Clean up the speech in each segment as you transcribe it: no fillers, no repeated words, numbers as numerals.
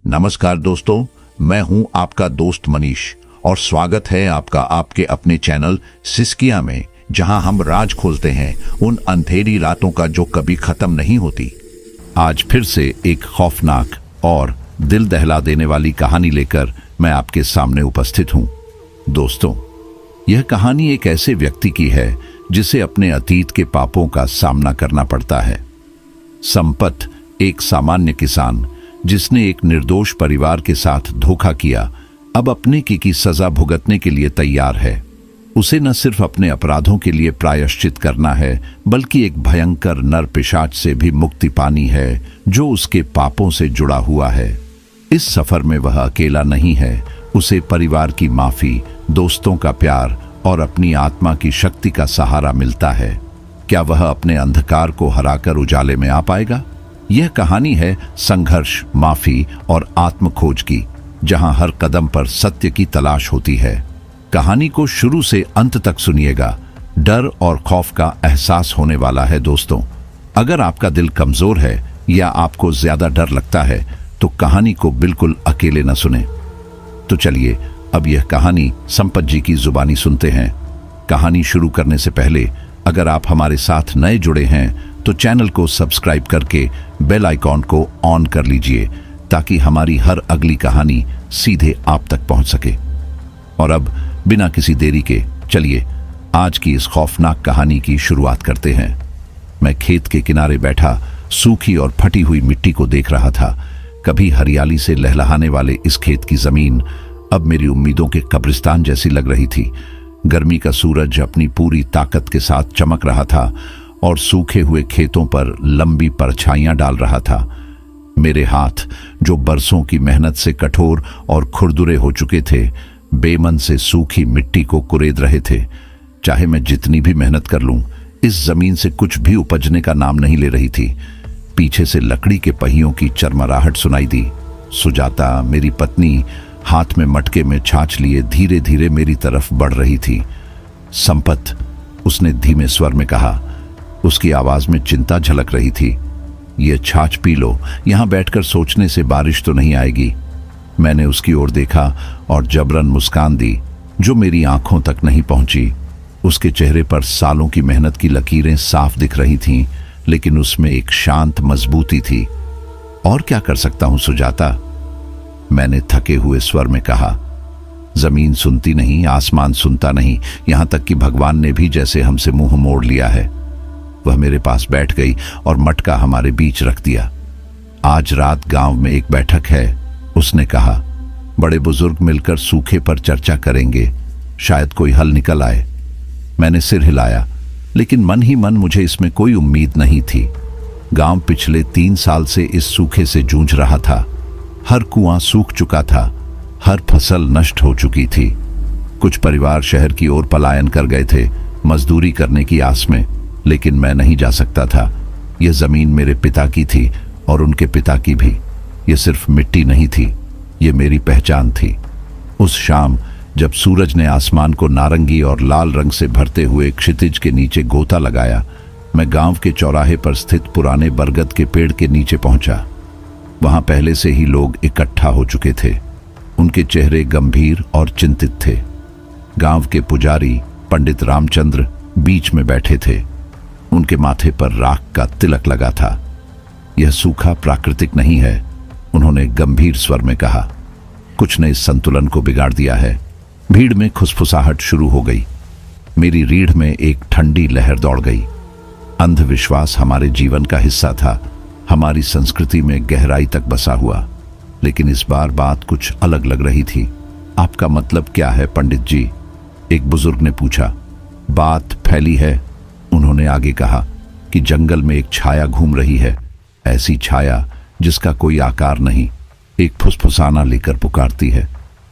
नमस्कार दोस्तों, मैं हूं आपका दोस्त मनीष और स्वागत है आपका आपके अपने चैनल सिस्किया में, जहां हम राज खोलते हैं उन अंधेरी रातों का जो कभी खत्म नहीं होती। आज फिर से एक खौफनाक और दिल दहला देने वाली कहानी लेकर मैं आपके सामने उपस्थित हूं। दोस्तों, यह कहानी एक ऐसे व्यक्ति की है जिसे अपने अतीत के पापों का सामना करना पड़ता है। संपत एक सामान्य किसान जिसने एक निर्दोष परिवार के साथ धोखा किया, अब अपने की सजा भुगतने के लिए तैयार है। उसे न सिर्फ अपने अपराधों के लिए प्रायश्चित करना है, बल्कि एक भयंकर नर पिशाच से भी मुक्ति पानी है जो उसके पापों से जुड़ा हुआ है। इस सफर में वह अकेला नहीं है, उसे परिवार की माफी, दोस्तों का प्यार और अपनी आत्मा की शक्ति का सहारा मिलता है। क्या वह अपने अंधकार को हराकर उजाले में आ पाएगा? यह कहानी है संघर्ष, माफी और आत्मखोज की, जहां हर कदम पर सत्य की तलाश होती है। कहानी को शुरू से अंत तक सुनिएगा। डर और खौफ का एहसास होने वाला है। दोस्तों, अगर आपका दिल कमजोर है या आपको ज्यादा डर लगता है तो कहानी को बिल्कुल अकेले न सुने। तो चलिए अब यह कहानी संपत जी की जुबानी सुनते हैं। कहानी शुरू करने से पहले अगर आप हमारे साथ नए जुड़े हैं तो चैनल को सब्सक्राइब करके बेल आइकॉन को ऑन कर लीजिए ताकि हमारी हर अगली कहानी सीधे आप तक पहुंच सके। और अब बिना किसी देरी के चलिए आज की इस खौफनाक कहानी की शुरुआत करते हैं। मैं खेत के किनारे बैठा सूखी और फटी हुई मिट्टी को देख रहा था। कभी हरियाली से लहलहाने वाले इस खेत की जमीन अब मेरी उम्मीदों के कब्रिस्तान जैसी लग रही थी। गर्मी का सूरज अपनी पूरी ताकत के साथ चमक रहा था और सूखे हुए खेतों पर लंबी परछाइयां डाल रहा था। मेरे हाथ, जो बरसों की मेहनत से कठोर और खुरदुरे हो चुके थे, बेमन से सूखी मिट्टी को कुरेद रहे थे। चाहे मैं जितनी भी मेहनत कर लूं, इस जमीन से कुछ भी उपजने का नाम नहीं ले रही थी। पीछे से लकड़ी के पहियों की चरमराहट सुनाई दी। सुजाता, मेरी पत्नी, हाथ में मटके में छाछ लिए धीरे धीरे मेरी तरफ बढ़ रही थी। संपत, उसने धीमे स्वर में कहा। उसकी आवाज में चिंता झलक रही थी। ये छाछ पी लो, यहां बैठकर सोचने से बारिश तो नहीं आएगी। मैंने उसकी ओर देखा और जबरन मुस्कान दी जो मेरी आंखों तक नहीं पहुंची। उसके चेहरे पर सालों की मेहनत की लकीरें साफ दिख रही थीं, लेकिन उसमें एक शांत मजबूती थी। और क्या कर सकता हूं सुजाता, मैंने थके हुए स्वर में कहा। जमीन सुनती नहीं, आसमान सुनता नहीं, यहां तक कि भगवान ने भी जैसे हमसे मुंह मोड़ लिया है। वह मेरे पास बैठ गई और मटका हमारे बीच रख दिया। आज रात गांव में एक बैठक है, उसने कहा। बड़े बुजुर्ग मिलकर सूखे पर चर्चा करेंगे, शायद कोई हल निकल आए। मैंने सिर हिलाया, लेकिन मन ही मन मुझे इसमें कोई उम्मीद नहीं थी। गांव पिछले 3 साल से इस सूखे से जूझ रहा था। हर कुआं सूख चुका था, हर फसल नष्ट हो चुकी थी। कुछ परिवार शहर की ओर पलायन कर गए थे, मजदूरी करने की आस में, लेकिन मैं नहीं जा सकता था। यह जमीन मेरे पिता की थी और उनके पिता की भी। यह सिर्फ मिट्टी नहीं थी, यह मेरी पहचान थी। उस शाम जब सूरज ने आसमान को नारंगी और लाल रंग से भरते हुए क्षितिज के नीचे गोता लगाया, मैं गांव के चौराहे पर स्थित पुराने बरगद के पेड़ के नीचे पहुंचा। वहां पहले से ही लोग इकट्ठा हो चुके थे। उनके चेहरे गंभीर और चिंतित थे। गांव के पुजारी पंडित रामचंद्र बीच में बैठे थे। उनके माथे पर राख का तिलक लगा था। यह सूखा प्राकृतिक नहीं है, उन्होंने गंभीर स्वर में कहा। कुछ ने इस संतुलन को बिगाड़ दिया है। भीड़ में खुसफुसाहट शुरू हो गई। मेरी रीढ़ में एक ठंडी लहर दौड़ गई। अंधविश्वास हमारे जीवन का हिस्सा था, हमारी संस्कृति में गहराई तक बसा हुआ। लेकिन इस बार बात कुछ अलग लग रही थी। आपका मतलब क्या है पंडित जी? एक बुजुर्ग ने पूछा। बात फैली है, उन्होंने आगे कहा, कि जंगल में एक छाया घूम रही है, ऐसी छाया जिसका कोई आकार नहीं, एक फुसफुसाना लेकर पुकारती है।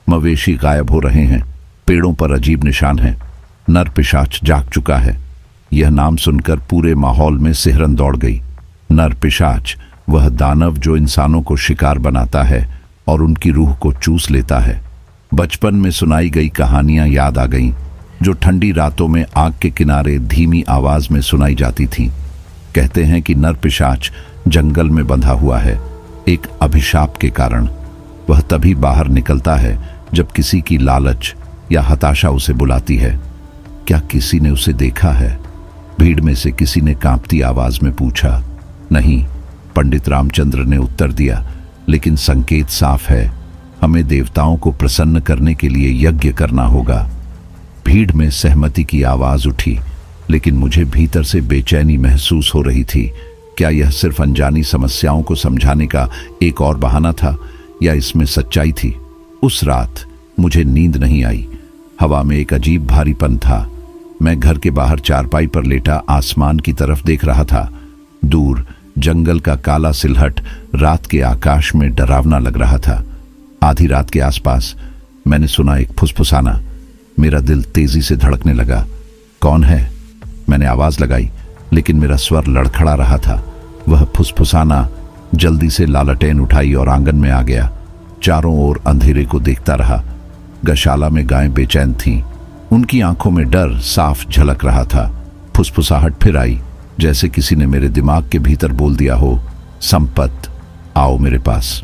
मवेशी गायब हो रहे हैं, पेड़ों पर अजीब निशान हैं, नर पिशाच जाग चुका है। यह नाम सुनकर पूरे माहौल में सिहरन दौड़ गई। नर पिशाच, वह दानव जो इंसानों को शिकार बनाता है और उनकी रूह को चूस लेता है। बचपन में सुनाई गई कहानियां याद आ गईं, जो ठंडी रातों में आग के किनारे धीमी आवाज में सुनाई जाती थीं। कहते हैं कि नर पिशाच जंगल में बंधा हुआ है, एक अभिशाप के कारण। वह तभी बाहर निकलता है जब किसी की लालच या हताशा उसे बुलाती है। क्या किसी ने उसे देखा है? भीड़ में से किसी ने कांपती आवाज में पूछा। नहीं, पंडित रामचंद्र ने उत्तर दिया, लेकिन संकेत साफ है, हमें देवताओं को प्रसन्न करने के लिए यज्ञ करना होगा। भीड़ में सहमति की आवाज उठी, लेकिन मुझे भीतर से बेचैनी महसूस हो रही थी। क्या यह सिर्फ अनजानी समस्याओं को समझाने का एक और बहाना था, या इसमें सच्चाई थी? उस रात मुझे नींद नहीं आई। हवा में एक अजीब भारीपन था। मैं घर के बाहर चारपाई पर लेटा आसमान की तरफ देख रहा था। दूर जंगल का काला सिलहट रात के आकाश में डरावना लग रहा था। आधी रात के आसपास मैंने सुना एक फुसफुसाना। मेरा दिल तेजी से धड़कने लगा। कौन है? मैंने आवाज लगाई, लेकिन मेरा स्वर लड़खड़ा रहा था। वह फुसफुसाना जल्दी से लालटेन उठाई और आंगन में आ गया। चारों ओर अंधेरे को देखता रहा। गौशाला में गायें बेचैन थीं। उनकी आंखों में डर साफ झलक रहा था। फुसफुसाहट फिर आई, जैसे किसी ने मेरे दिमाग के भीतर बोल दिया हो, संपत, आओ मेरे पास।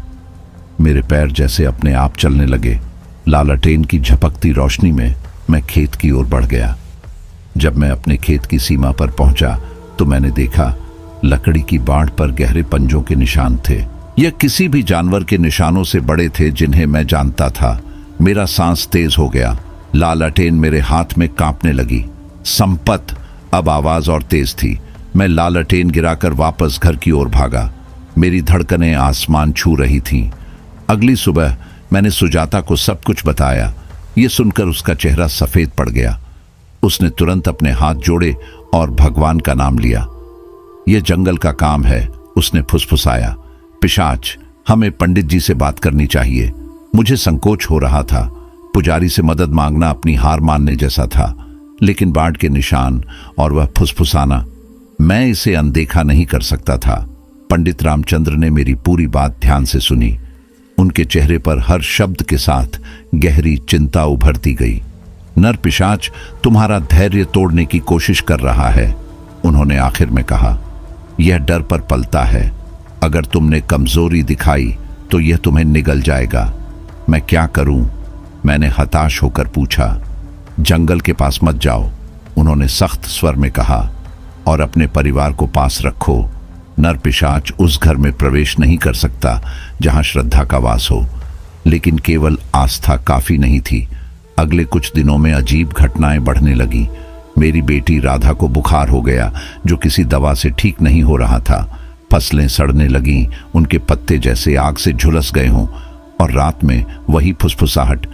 मेरे पैर जैसे अपने आप चलने लगे। लालटेन की झपकती रोशनी में मैं खेत की ओर बढ़ गया। जब मैं अपने खेत की सीमा पर पहुंचा तो मैंने देखा लकड़ी की बाड़ पर गहरे पंजों के निशान थे। यह किसी भी जानवर के निशानों से बड़े थे जिन्हें मैं जानता था। मेरा सांस तेज हो गया। लालटेन मेरे हाथ में कांपने लगी। संपत, अब आवाज और तेज थी। मैं लालटेन गिराकर वापस घर की ओर भागा। मेरी धड़कनें आसमान छू रही थीं। अगली सुबह मैंने सुजाता को सब कुछ बताया। यह सुनकर उसका चेहरा सफेद पड़ गया। उसने तुरंत अपने हाथ जोड़े और भगवान का नाम लिया। यह जंगल का काम है, उसने फुसफुसाया। पिशाच, हमें पंडित जी से बात करनी चाहिए। मुझे संकोच हो रहा था। पुजारी से मदद मांगना अपनी हार मानने जैसा था, लेकिन बाढ़ के निशान और वह फुसफुसाना, मैं इसे अनदेखा नहीं कर सकता था। पंडित रामचंद्र ने मेरी पूरी बात ध्यान से सुनी। उनके चेहरे पर हर शब्द के साथ गहरी चिंता उभरती गई। नर पिशाच तुम्हारा धैर्य तोड़ने की कोशिश कर रहा है, उन्होंने आखिर में कहा। यह डर पर पलता है। अगर तुमने कमजोरी दिखाई तो यह तुम्हें निगल जाएगा। मैं क्या करूं? मैंने हताश होकर पूछा। जंगल के पास मत जाओ, उन्होंने सख्त स्वर में कहा, और अपने परिवार को पास रखो। नर पिशाच उस घर में प्रवेश नहीं कर सकता जहां श्रद्धा का वास हो। लेकिन केवल आस्था काफी नहीं थी। अगले कुछ दिनों में अजीब घटनाएं बढ़ने लगी। मेरी बेटी राधा को बुखार हो गया, जो किसी दवा से ठीक नहीं हो रहा था। फसलें सड़ने लगीं, उनके पत्ते जैसे आग से झुलस गए हों। और रात में वही फुसफुसाहट,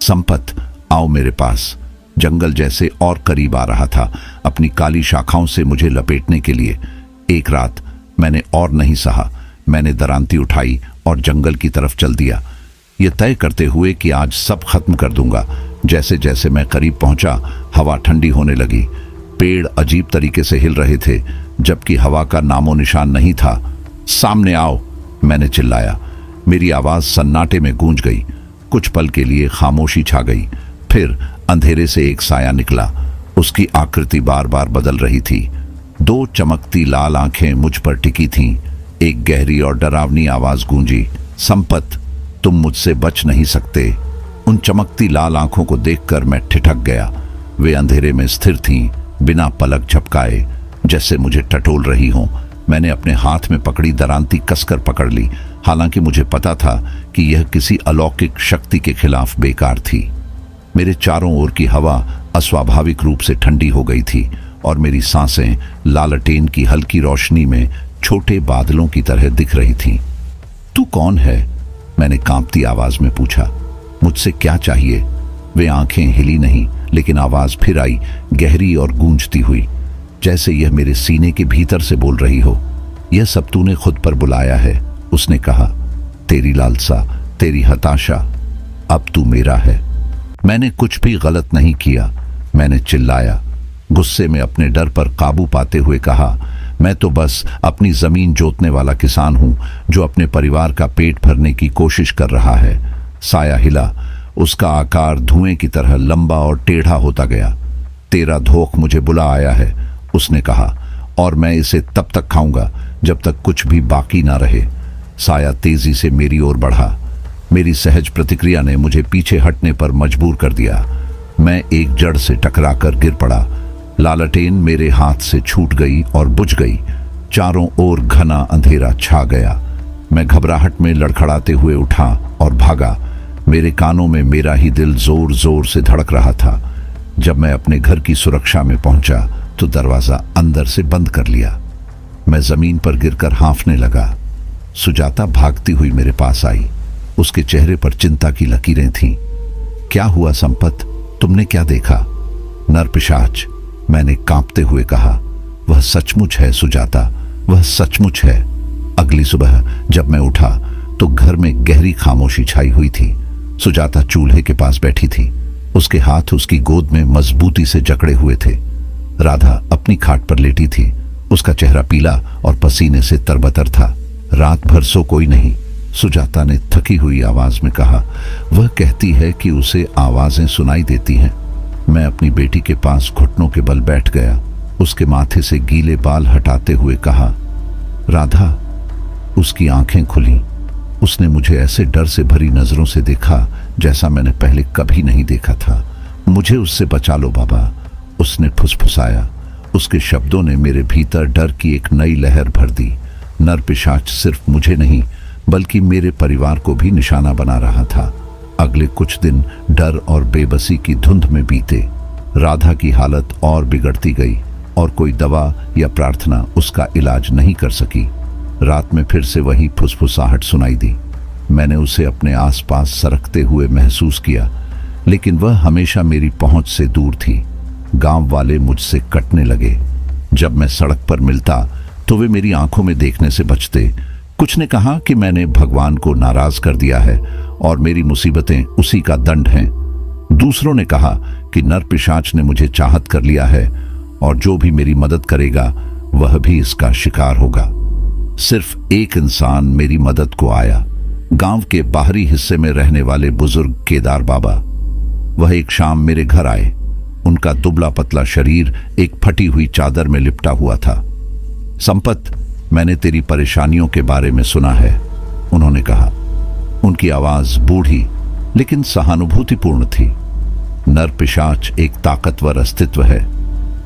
संपत, आओ मेरे पास। जंगल जैसे और करीब आ रहा था, अपनी काली शाखाओं से मुझे लपेटने के लिए। एक रात मैंने और नहीं सहा। मैंने दरांती उठाई और जंगल की तरफ चल दिया, ये तय करते हुए कि आज सब खत्म कर दूंगा। जैसे जैसे मैं करीब पहुंचा, हवा ठंडी होने लगी। पेड़ अजीब तरीके से हिल रहे थे, जबकि हवा का नामो निशान नहीं था। सामने आओ, मैंने चिल्लाया। मेरी आवाज सन्नाटे में गूंज गई। कुछ पल के लिए खामोशी छा गई। फिर अंधेरे से एक साया निकला। उसकी आकृति बार बार बदल रही थी। दो चमकती लाल आंखें मुझ पर टिकी थीं। एक गहरी और डरावनी आवाज गूंजी, संपत, तुम मुझसे बच नहीं सकते। उन चमकती लाल आंखों को देखकर मैं ठिठक गया। वे अंधेरे में स्थिर थीं, बिना पलक झपकाए, जैसे मुझे टटोल रही हों। मैंने अपने हाथ में पकड़ी दरांती कसकर पकड़ ली, हालांकि मुझे पता था कि यह किसी अलौकिक शक्ति के खिलाफ बेकार थी। मेरे चारों ओर की हवा अस्वाभाविक रूप से ठंडी हो गई थी और मेरी सांसें लालटेन की हल्की रोशनी में छोटे बादलों की तरह दिख रही थीं। तू कौन है? मैंने कांपती आवाज में पूछा। मुझसे क्या चाहिए? वे आंखें हिली नहीं, लेकिन आवाज फिर आई, गहरी और गूंजती हुई, जैसे यह मेरे सीने के भीतर से बोल रही हो। यह सब तूने खुद पर बुलाया है, उसने कहा। तेरी लालसा, तेरी हताशा, अब तू मेरा है। मैंने कुछ भी गलत नहीं किया, मैंने चिल्लाया। गुस्से में अपने डर पर काबू पाते हुए कहा, मैं तो बस अपनी जमीन जोतने वाला किसान हूं, जो अपने परिवार का पेट भरने की कोशिश कर रहा है। साया हिला, उसका आकार धुएं की तरह लंबा और टेढ़ा होता गया। तेरा धोख मुझे बुला आया है, उसने कहा, और मैं इसे तब तक खाऊंगा जब तक कुछ भी बाकी ना रहे। साया तेजी से मेरी ओर बढ़ा। मेरी सहज प्रतिक्रिया ने मुझे पीछे हटने पर मजबूर कर दिया। मैं एक जड़ से टकराकर गिर पड़ा। लालटेन मेरे हाथ से छूट गई और बुझ गई। चारों ओर घना अंधेरा छा गया। मैं घबराहट में लड़खड़ाते हुए उठा और भागा। मेरे कानों में मेरा ही दिल जोर जोर से धड़क रहा था। जब मैं अपने घर की सुरक्षा में पहुंचा तो दरवाजा अंदर से बंद कर लिया। मैं जमीन पर गिरकर हांफने लगा। सुजाता भागती हुई मेरे पास आई। उसके चेहरे पर चिंता की लकीरें थीं। क्या हुआ संपत, तुमने क्या देखा? नरपिशाच, मैंने कांपते हुए कहा। वह सचमुच है सुजाता, वह सचमुच है। अगली सुबह जब मैं उठा तो घर में गहरी खामोशी छाई हुई थी। सुजाता चूल्हे के पास बैठी थी। उसके हाथ उसकी गोद में मजबूती से जकड़े हुए थे। राधा अपनी खाट पर लेटी थी। उसका चेहरा पीला और पसीने से तरबतर था। रात भर सो कोई नहीं, सुजाता ने थकी हुई आवाज में कहा। वह कहती है कि उसे आवाजें सुनाई देती हैं। मैं अपनी बेटी के पास घुटनों के बल बैठ गया। उसके माथे से गीले बाल हटाते हुए कहा, राधा। उसकी आंखें खुली। उसने मुझे ऐसे डर से भरी नजरों से देखा जैसा मैंने पहले कभी नहीं देखा था। मुझे उससे बचा लो बाबा, उसने फुसफुसाया। उसके शब्दों ने मेरे भीतर डर की एक नई लहर भर दी। नरपिशाच सिर्फ मुझे नहीं बल्कि मेरे परिवार को भी निशाना बना रहा था। अगले कुछ दिन डर और बेबसी की धुंध में बीते। राधा की हालत और बिगड़ती गई और कोई दवा या प्रार्थना उसका इलाज नहीं कर सकी। रात में फिर से वही फुसफुसाहट सुनाई दी। मैंने उसे अपने आसपास सरकते हुए महसूस किया, लेकिन वह हमेशा मेरी पहुंच से दूर थी। गांव वाले मुझसे कटने लगे। जब मैं सड़क पर मिलता तो वे मेरी आंखों में देखने से बचते। कुछ ने कहा कि मैंने भगवान को नाराज कर दिया है और मेरी मुसीबतें उसी का दंड हैं। दूसरों ने कहा कि नरपिशाच ने मुझे चाहत कर लिया है और जो भी मेरी मदद करेगा वह भी इसका शिकार होगा। सिर्फ एक इंसान मेरी मदद को आया। गांव के बाहरी हिस्से में रहने वाले बुजुर्ग केदार बाबा। वह एक शाम मेरे घर आए। उनका दुबला पतला शरीर एक फटी हुई चादर में लिपटा हुआ था। संपत, मैंने तेरी परेशानियों के बारे में सुना है, उन्होंने कहा। उनकी आवाज बूढ़ी लेकिन सहानुभूतिपूर्ण थी। नरपिशाच एक ताकतवर अस्तित्व है,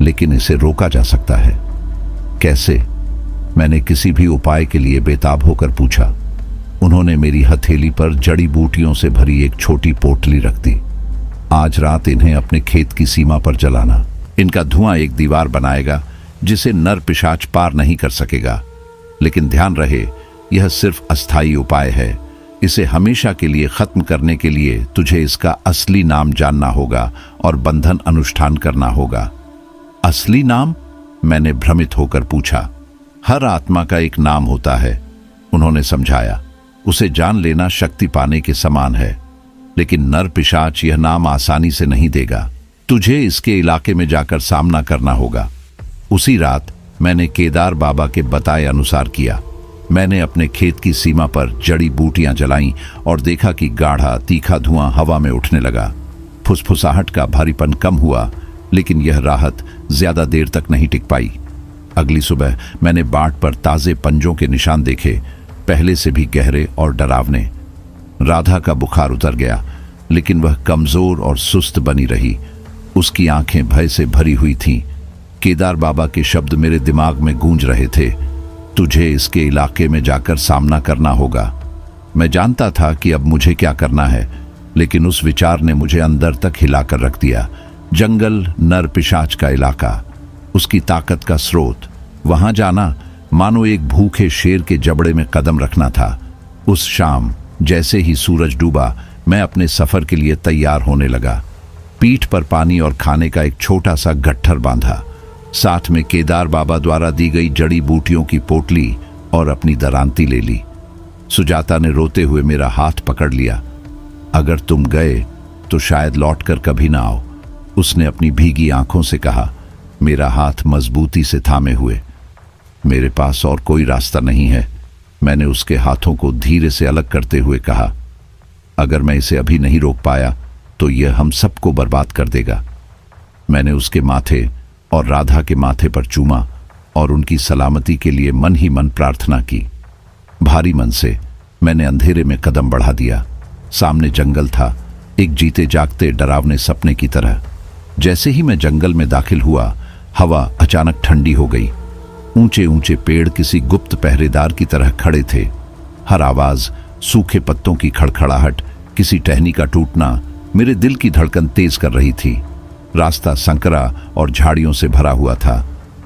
लेकिन इसे रोका जा सकता है। कैसे? मैंने किसी भी उपाय के लिए बेताब होकर पूछा। उन्होंने मेरी हथेली पर जड़ी बूटियों से भरी एक छोटी पोटली रख दी। आज रात इन्हें अपने खेत की सीमा पर जलाना। इनका धुआं एक दीवार बनाएगा जिसे नरपिशाच पार नहीं कर सकेगा। लेकिन ध्यान रहे, यह सिर्फ अस्थायी उपाय है। इसे हमेशा के लिए खत्म करने के लिए तुझे इसका असली नाम जानना होगा और बंधन अनुष्ठान करना होगा। असली नाम? मैंने भ्रमित होकर पूछा। हर आत्मा का एक नाम होता है, उन्होंने समझाया। उसे जान लेना शक्ति पाने के समान है। लेकिन नरपिशाच यह नाम आसानी से नहीं देगा। तुझे इसके इलाके में जाकर सामना करना होगा। उसी रात मैंने केदार बाबा के बताए अनुसार किया। मैंने अपने खेत की सीमा पर जड़ी बूटियां जलाईं और देखा कि गाढ़ा तीखा धुआं हवा में उठने लगा। फुसफुसाहट का भारीपन कम हुआ, लेकिन यह राहत ज्यादा देर तक नहीं टिक पाई। अगली सुबह मैंने बाट पर ताजे पंजों के निशान देखे, पहले से भी गहरे और डरावने। राधा का बुखार उतर गया, लेकिन वह कमजोर और सुस्त बनी रही। उसकी आंखें भय से भरी हुई थीं। केदार बाबा के शब्द मेरे दिमाग में गूंज रहे थे। तुझे इसके इलाके में जाकर सामना करना होगा। मैं जानता था कि अब मुझे क्या करना है, लेकिन उस विचार ने मुझे अंदर तक हिलाकर रख दिया। जंगल, नरपिशाच का इलाका, उसकी ताकत का स्रोत, वहां जाना मानो एक भूखे शेर के जबड़े में कदम रखना था। उस शाम जैसे ही सूरज डूबा, मैं अपने सफर के लिए तैयार होने लगा। पीठ पर पानी और खाने का एक छोटा सा गट्ठर बांधा, साथ में केदार बाबा द्वारा दी गई जड़ी बूटियों की पोटली और अपनी दरांती ले ली। सुजाता ने रोते हुए मेरा हाथ पकड़ लिया। अगर तुम गए तो शायद लौटकर कभी ना आओ, उसने अपनी भीगी आंखों से कहा, मेरा हाथ मजबूती से थामे हुए। मेरे पास और कोई रास्ता नहीं है, मैंने उसके हाथों को धीरे से अलग करते हुए कहा। अगर मैं इसे अभी नहीं रोक पाया तो यह हम सबको बर्बाद कर देगा। मैंने उसके माथे और राधा के माथे पर चूमा और उनकी सलामती के लिए मन ही मन प्रार्थना की। भारी मन से मैंने अंधेरे में कदम बढ़ा दिया। सामने जंगल था, एक जीते जागते डरावने सपने की तरह। जैसे ही मैं जंगल में दाखिल हुआ, हवा अचानक ठंडी हो गई। ऊंचे ऊंचे पेड़ किसी गुप्त पहरेदार की तरह खड़े थे। हर आवाज, सूखे पत्तों की खड़खड़ाहट, किसी टहनी का टूटना मेरे दिल की धड़कन तेज कर रही थी। रास्ता संकरा और झाड़ियों से भरा हुआ था।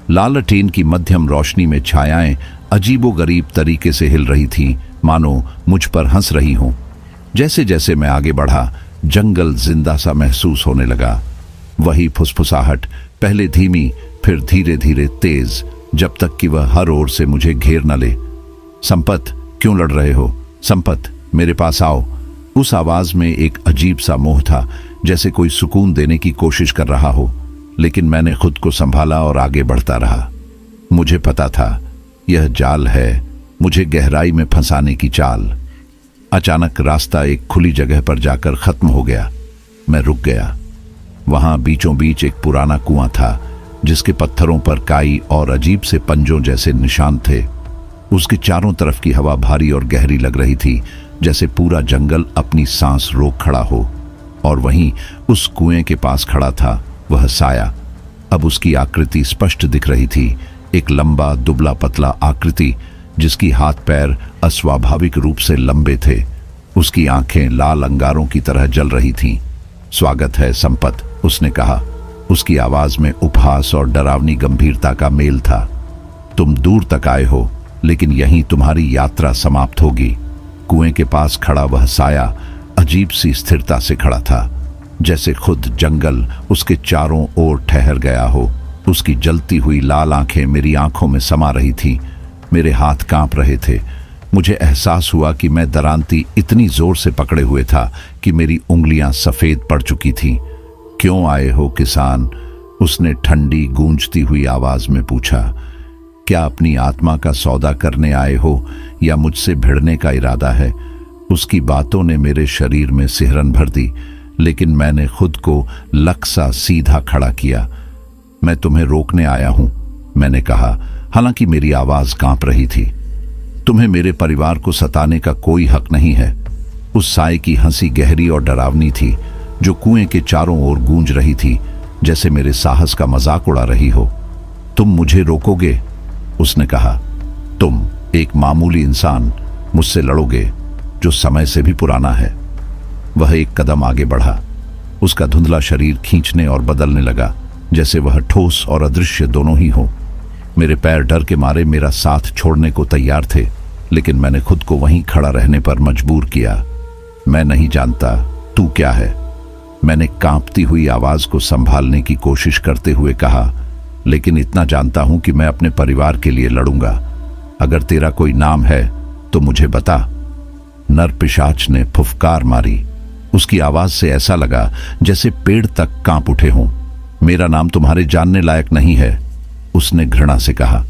लालटेन की मध्यम रोशनी में छायाएं अजीबोगरीब तरीके से हिल रही थीं, मानो मुझ पर हंस रही हों। जैसे जैसे मैं आगे बढ़ा, जंगल जिंदा सा महसूस होने लगा। वही फुसफुसाहट, पहले धीमी फिर धीरे धीरे तेज, जब तक कि वह हर ओर से मुझे घेर न ले। संपत, क्यों लड़ रहे हो? संपत, मेरे पास आओ। उस आवाज में एक अजीब सा मोह था, जैसे कोई सुकून देने की कोशिश कर रहा हो। लेकिन मैंने खुद को संभाला और आगे बढ़ता रहा। मुझे पता था यह जाल है, मुझे गहराई में फंसाने की चाल। अचानक रास्ता एक खुली जगह पर जाकर खत्म हो गया। मैं रुक गया। वहां बीचों बीच एक पुराना कुआं था, जिसके पत्थरों पर काई और अजीब से पंजों जैसे निशान थे। उसके चारों तरफ की हवा भारी और गहरी लग रही थी, जैसे पूरा जंगल अपनी सांस रोक खड़ा हो। और वहीं उस कुएं के पास खड़ा था वह साया। अब उसकी आकृति स्पष्ट दिख रही थी, एक लंबा दुबला पतला आकृति, जिसकी हाथ पैर अस्वाभाविक रूप से लंबे थे। उसकी आंखें लाल अंगारों की तरह जल रही थीं। स्वागत है संपत, उसने कहा। उसकी आवाज में उपहास और डरावनी गंभीरता का मेल था। तुम दूर तक आए हो, लेकिन यहीं तुम्हारी यात्रा समाप्त होगी। कुएं के पास खड़ा वह साया अजीब सी स्थिरता से खड़ा था, जैसे खुद जंगल उसके चारों ओर ठहर गया हो। उसकी जलती हुई लाल आंखें मेरी आंखों में समा रही थीं। मेरे हाथ कांप रहे थे। मुझे एहसास हुआ कि मैं दरांती इतनी जोर से पकड़े हुए था कि मेरी उंगलियां सफेद पड़ चुकी थीं। क्यों आए हो किसान? उसने ठंडी गूंजती हुई आवाज में पूछा। क्या अपनी आत्मा का सौदा करने आए हो या मुझसे भिड़ने का इरादा है? उसकी बातों ने मेरे शरीर में सिहरन भर दी, लेकिन मैंने खुद को लकसा सीधा खड़ा किया। मैं तुम्हें रोकने आया हूं, मैंने कहा, हालांकि मेरी आवाज कांप रही थी। तुम्हें मेरे परिवार को सताने का कोई हक नहीं है। उस साए की हंसी गहरी और डरावनी थी, जो कुएं के चारों ओर गूंज रही थी, जैसे मेरे साहस का मजाक उड़ा रही हो। तुम मुझे रोकोगे? उसने कहा। तुम, एक मामूली इंसान, मुझसे लड़ोगे जो समय से भी पुराना है। वह एक कदम आगे बढ़ा। उसका धुंधला शरीर खींचने और बदलने लगा, जैसे वह ठोस और अदृश्य दोनों ही हो। मेरे पैर डर के मारे मेरा साथ छोड़ने को तैयार थे, लेकिन मैंने खुद को वहीं खड़ा रहने पर मजबूर किया। मैं नहीं जानता तू क्या है, मैंने कांपती हुई आवाज को संभालने की कोशिश करते हुए कहा, लेकिन इतना जानता हूं कि मैं अपने परिवार के लिए लड़ूंगा। अगर तेरा कोई नाम है तो मुझे बता। नर पिशाच ने फुफकार मारी। उसकी आवाज से ऐसा लगा जैसे पेड़ तक कांप उठे हों। मेरा नाम तुम्हारे जानने लायक नहीं है, उसने घृणा से कहा,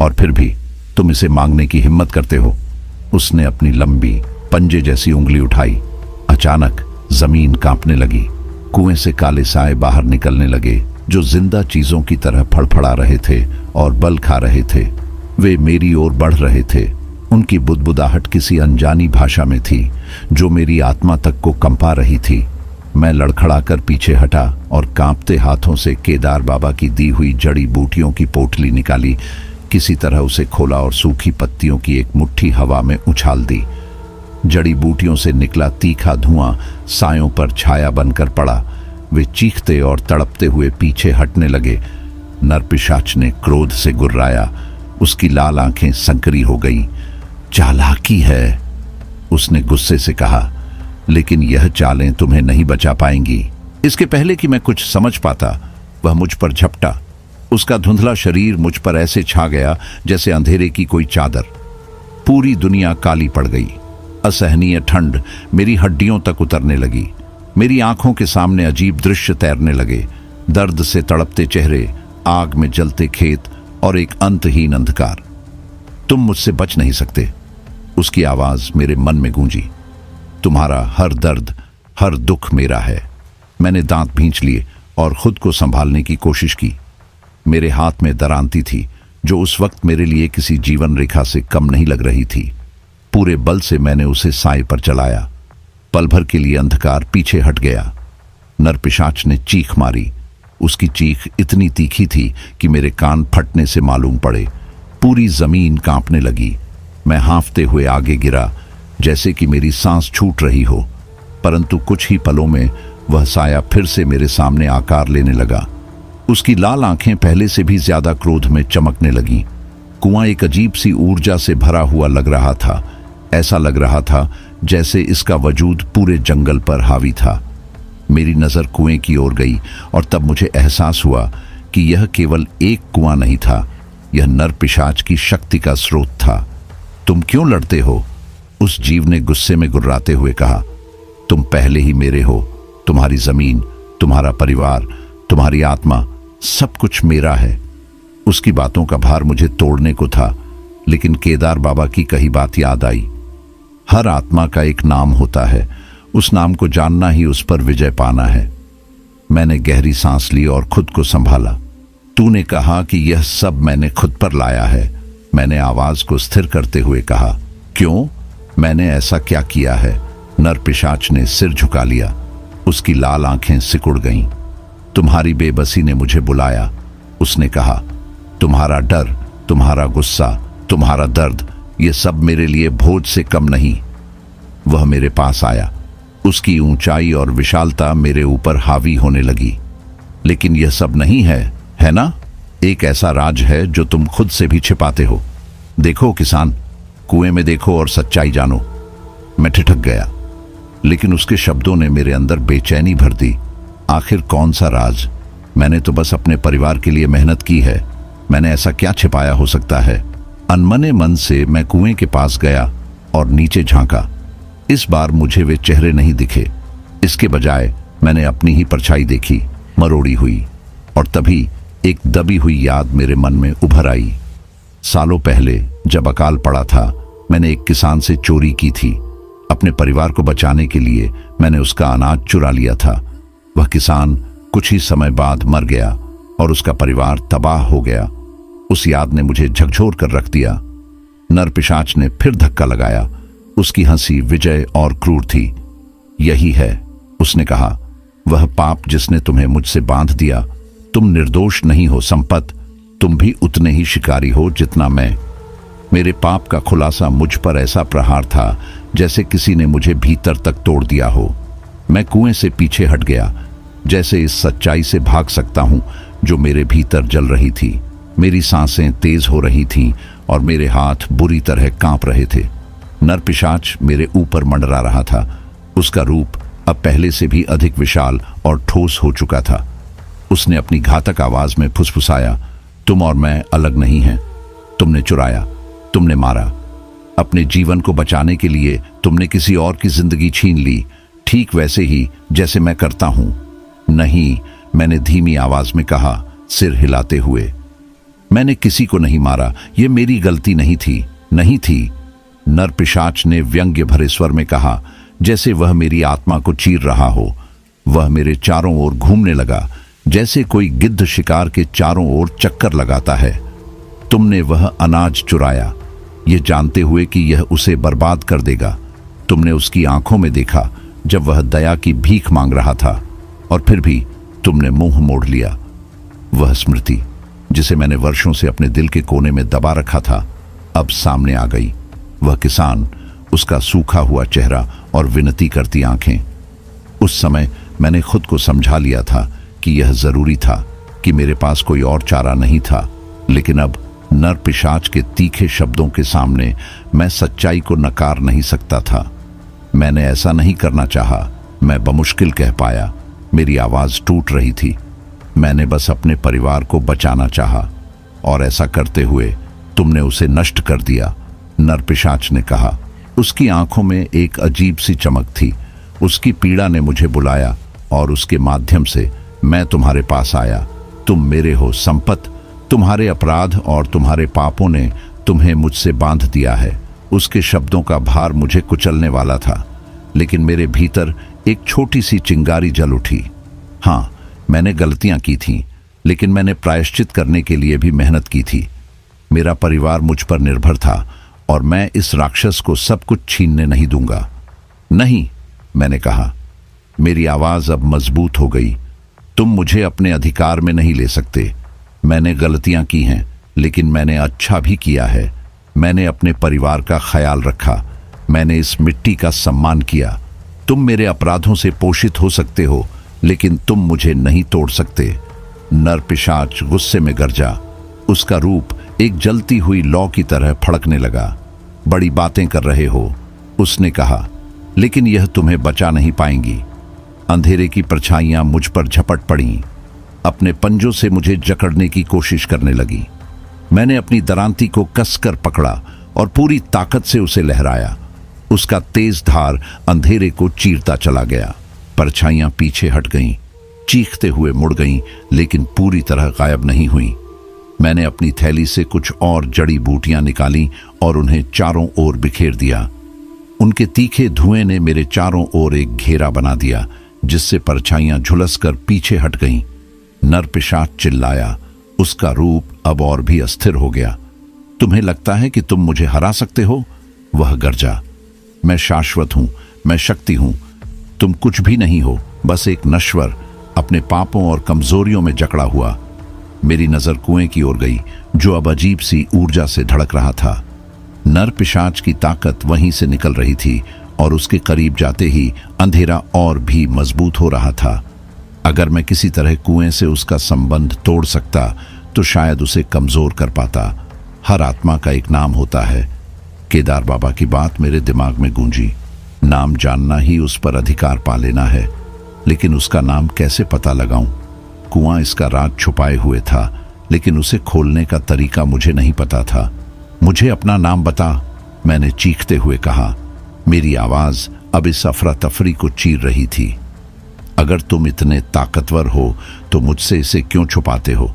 और फिर भी तुम इसे मांगने की हिम्मत करते हो। उसने अपनी लंबी पंजे जैसी उंगली उठाई। अचानक जमीन कांपने लगी। कुएं से काले साए बाहर निकलने लगे, जो जिंदा चीजों की तरह फड़फड़ा रहे थे और बल खा रहे थे। वे मेरी ओर बढ़ रहे थे। उनकी बुदबुदाहट किसी अनजानी भाषा में थी, जो मेरी आत्मा तक को कंपा रही थी। मैं लड़खड़ाकर पीछे हटा और कांपते हाथों से केदार बाबा की दी हुई जड़ी बूटियों की पोटली निकाली। किसी तरह उसे खोला और सूखी पत्तियों की एक मुट्ठी हवा में उछाल दी। जड़ी बूटियों से निकला तीखा धुआं सायों पर छाया बनकर पड़ा। वे चीखते और तड़पते हुए पीछे हटने लगे। नरपिशाच ने क्रोध से गुर्राया। उसकी लाल आंखें संकरी हो गईं। चालाकी है, उसने गुस्से से कहा, लेकिन यह चालें तुम्हें नहीं बचा पाएंगी। इसके पहले कि मैं कुछ समझ पाता, वह मुझ पर झपटा। उसका धुंधला शरीर मुझ पर ऐसे छा गया जैसे अंधेरे की कोई चादर। पूरी दुनिया काली पड़ गई। असहनीय ठंड मेरी हड्डियों तक उतरने लगी। मेरी आंखों के सामने अजीब दृश्य तैरने लगे। दर्द से तड़पते चेहरे, आग में जलते खेत और एक अंतहीन अंधकार। तुम मुझसे बच नहीं सकते, उसकी आवाज मेरे मन में गूंजी। तुम्हारा हर दर्द, हर दुख मेरा है। मैंने दांत भींच लिए और खुद को संभालने की कोशिश की। मेरे हाथ में दरांती थी, जो उस वक्त मेरे लिए किसी जीवन रेखा से कम नहीं लग रही थी। पूरे बल से मैंने उसे साए पर चलाया। पल भर के लिए अंधकार पीछे हट गया। नरपिशाच ने चीख मारी। उसकी चीख इतनी तीखी थी कि मेरे कान फटने से मालूम पड़े। पूरी जमीन कांपने लगी। मैं हांफते हुए आगे गिरा, जैसे कि मेरी सांस छूट रही हो। परंतु कुछ ही पलों में वह साया फिर से मेरे सामने आकार लेने लगा। उसकी लाल आंखें पहले से भी ज्यादा क्रोध में चमकने लगीं। कुआं एक अजीब सी ऊर्जा से भरा हुआ लग रहा था। ऐसा लग रहा था जैसे इसका वजूद पूरे जंगल पर हावी था। मेरी नजर कुएं की ओर गई और तब मुझे एहसास हुआ कि यह केवल एक कुआं नहीं था, यह नरपिशाच की शक्ति का स्रोत था। तुम क्यों लड़ते हो? उस जीव ने गुस्से में गुर्राते हुए कहा। तुम पहले ही मेरे हो। तुम्हारी जमीन, तुम्हारा परिवार, तुम्हारी आत्मा, सब कुछ मेरा है। उसकी बातों का भार मुझे तोड़ने को था, लेकिन केदार बाबा की कही बात याद आई। हर आत्मा का एक नाम होता है, उस नाम को जानना ही उस पर विजय पाना है। मैंने गहरी सांस ली और खुद को संभाला। तूने कहा कि यह सब मैंने खुद पर लाया है। मैंने आवाज को स्थिर करते हुए कहा। क्यों? मैंने ऐसा क्या किया है? नरपिशाच ने सिर झुका लिया। उसकी लाल आंखें सिकुड़ गईं। तुम्हारी बेबसी ने मुझे बुलाया। उसने कहा, तुम्हारा डर, तुम्हारा गुस्सा, तुम्हारा दर्द, ये सब मेरे लिए बोझ से कम नहीं। वह मेरे पास आया। उसकी ऊंचाई और विशालता मेरे ऊपर हावी होने लगी। लेकिन यह सब नहीं है ना? एक ऐसा राज है जो तुम खुद से भी छिपाते हो। देखो किसान, कुएं में देखो और सच्चाई जानो। मैं ठिठक गया, लेकिन उसके शब्दों ने मेरे अंदर बेचैनी भर दी। आखिर कौन सा राज? मैंने तो बस अपने परिवार के लिए मेहनत की है। मैंने ऐसा क्या छिपाया हो सकता है? अनमने मन से मैं कुएं के पास गया और नीचे झांका। इस बार मुझे वे चेहरे नहीं दिखे। इसके बजाय मैंने अपनी ही परछाई देखी, मरोड़ी हुई। और तभी एक दबी हुई याद मेरे मन में उभर आई। सालों पहले जब अकाल पड़ा था, मैंने एक किसान से चोरी की थी। अपने परिवार को बचाने के लिए मैंने उसका अनाज चुरा लिया था। वह किसान कुछ ही समय बाद मर गया और उसका परिवार तबाह हो गया। उस याद ने मुझे झकझोर कर रख दिया। नरपिशाच ने फिर धक्का लगाया। उसकी हंसी विजय और क्रूर थी। यही है, उसने कहा, वह पाप जिसने तुम्हें मुझसे बांध दिया। तुम निर्दोष नहीं हो संपत, तुम भी उतने ही शिकारी हो जितना मैं। मेरे पाप का खुलासा मुझ पर ऐसा प्रहार था जैसे किसी ने मुझे भीतर तक तोड़ दिया हो। मैं कुएं से पीछे हट गया, जैसे इस सच्चाई से भाग सकता हूं जो मेरे भीतर जल रही थी। मेरी सांसें तेज हो रही थीं और मेरे हाथ बुरी तरह कांप रहे थे। नरपिशाच मेरे ऊपर मंडरा रहा था। उसका रूप अब पहले से भी अधिक विशाल और ठोस हो चुका था। उसने अपनी घातक आवाज में फुसफुसाया, तुम और मैं अलग नहीं हैं। तुमने चुराया, तुमने मारा। अपने जीवन को बचाने के लिए तुमने किसी और की जिंदगी छीन ली, ठीक वैसे ही जैसे मैं करता हूं। नहीं, मैंने धीमी आवाज में कहा, सिर हिलाते हुए। मैंने किसी को नहीं मारा, यह मेरी गलती नहीं थी। नरपिशाच ने व्यंग्य भरे स्वर में कहा, जैसे वह मेरी आत्मा को चीर रहा हो। वह मेरे चारों ओर घूमने लगा, जैसे कोई गिद्ध शिकार के चारों ओर चक्कर लगाता है। तुमने वह अनाज चुराया, यह जानते हुए कि यह उसे बर्बाद कर देगा। तुमने उसकी आंखों में देखा जब वह दया की भीख मांग रहा था, और फिर भी तुमने मुंह मोड़ लिया। वह स्मृति जिसे मैंने वर्षों से अपने दिल के कोने में दबा रखा था, अब सामने आ गई। वह किसान, उसका सूखा हुआ चेहरा और विनती करती आंखें। उस समय मैंने खुद को समझा लिया था कि यह जरूरी था, कि मेरे पास कोई और चारा नहीं था। लेकिन अब नरपिशाच के तीखे शब्दों के सामने मैं सच्चाई को नकार नहीं सकता था। मैंने ऐसा नहीं करना चाहा, मैं बमुश्किल कह पाया। मेरी आवाज टूट रही थी। मैंने बस अपने परिवार को बचाना चाहा, और ऐसा करते हुए तुमने उसे नष्ट कर दिया। नरपिशाच ने कहा। उसकी आंखों में एक अजीब सी चमक थी। उसकी पीड़ा ने मुझे बुलाया और उसके माध्यम से मैं तुम्हारे पास आया। तुम मेरे हो संपत। तुम्हारे अपराध और तुम्हारे पापों ने तुम्हें मुझसे बांध दिया है। उसके शब्दों का भार मुझे कुचलने वाला था, लेकिन मेरे भीतर एक छोटी सी चिंगारी जल उठी। हाँ, मैंने गलतियां की थीं, लेकिन मैंने प्रायश्चित करने के लिए भी मेहनत की थी। मेरा परिवार मुझ पर निर्भर था, और मैं इस राक्षस को सब कुछ छीनने नहीं दूंगा। नहीं, मैंने कहा। मेरी आवाज अब मजबूत हो गई। तुम मुझे अपने अधिकार में नहीं ले सकते। मैंने गलतियां की हैं, लेकिन मैंने अच्छा भी किया है। मैंने अपने परिवार का ख्याल रखा। मैंने इस मिट्टी का सम्मान किया। तुम मेरे अपराधों से पोषित हो सकते हो, लेकिन तुम मुझे नहीं तोड़ सकते। नर पिशाच गुस्से में गरजा। उसका रूप एक जलती हुई लौ की तरह फड़कने लगा। बड़ी बातें कर रहे हो, उसने कहा, लेकिन यह तुम्हें बचा नहीं पाएंगी। अंधेरे की परछाइयां मुझ पर झपट पड़ी। अपने पंजों से मुझे जकड़ने की कोशिश करने लगी। मैंने अपनी दरांती को कसकर पकड़ा और पूरी ताकत से उसे लहराया। उसका तेज धार अंधेरे को चीरता चला गया। परछाइयां पीछे हट गईं, चीखते हुए मुड़ गईं, लेकिन पूरी तरह गायब नहीं हुई। मैंने अपनी थैली से कुछ और जड़ी बूटियां निकाली और उन्हें चारों ओर बिखेर दिया। उनके तीखे धुएं ने मेरे चारों ओर एक घेरा बना दिया, जिससे परछाइयां झुलसकर पीछे हट गईं। नर पिशाच चिल्लाया। उसका रूप अब और भी अस्थिर हो गया। तुम्हें लगता है कि तुम मुझे हरा सकते हो? वह गरजा। मैं शाश्वत हूं, मैं शक्ति हूं। तुम कुछ भी नहीं हो, बस एक नश्वर, अपने पापों और कमजोरियों में जकड़ा हुआ। मेरी नजर कुएं की ओर गई, जो अब अजीब सी ऊर्जा से धड़क रहा था। नर पिशाच की ताकत वहीं से निकल रही थी और उसके करीब जाते ही अंधेरा और भी मजबूत हो रहा था। अगर मैं किसी तरह कुएं से उसका संबंध तोड़ सकता तो शायद उसे कमजोर कर पाता। हर आत्मा का एक नाम होता है। केदार बाबा की बात मेरे दिमाग में गूंजी। नाम जानना ही उस पर अधिकार पा लेना है, लेकिन उसका नाम कैसे पता लगाऊं? कुआं इसका राज छुपाए हुए था, लेकिन उसे खोलने का तरीका मुझे नहीं पता था। मुझे अपना नाम बता, मैंने चीखते हुए कहा। मेरी आवाज अब इस अफरा तफरी को चीर रही थी। अगर तुम इतने ताकतवर हो तो मुझसे इसे क्यों छुपाते हो?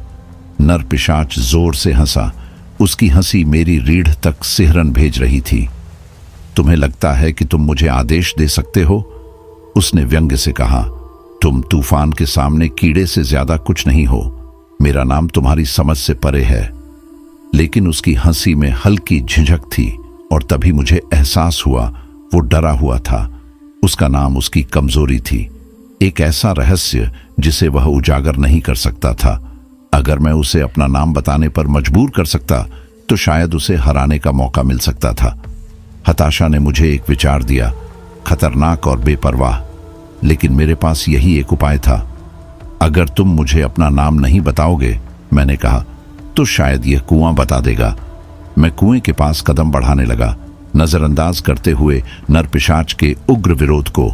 नर पिशाच जोर से हंसा। उसकी हंसी मेरी रीढ़ तक सिहरन भेज रही थी। तुम्हें लगता है कि तुम मुझे आदेश दे सकते हो? उसने व्यंग्य से कहा। तुम तूफान के सामने कीड़े से ज्यादा कुछ नहीं हो। मेरा नाम तुम्हारी समझ से परे है। लेकिन उसकी हंसी में हल्की झिझक थी और तभी मुझे एहसास हुआ वो डरा हुआ था। उसका नाम उसकी कमजोरी थी, एक ऐसा रहस्य जिसे वह उजागर नहीं कर सकता था। अगर मैं उसे अपना नाम बताने पर मजबूर कर सकता तो शायद उसे हराने का मौका मिल सकता था। हताशा ने मुझे एक विचार दिया, खतरनाक और बेपरवाह, लेकिन मेरे पास यही एक उपाय था। अगर तुम मुझे अपना नाम नहीं बताओगे, मैंने कहा, तो शायद यह कुआं बता देगा। मैं कुएं के पास कदम बढ़ाने लगा, नजरअंदाज करते हुए नर पिशाच के उग्र विरोध को।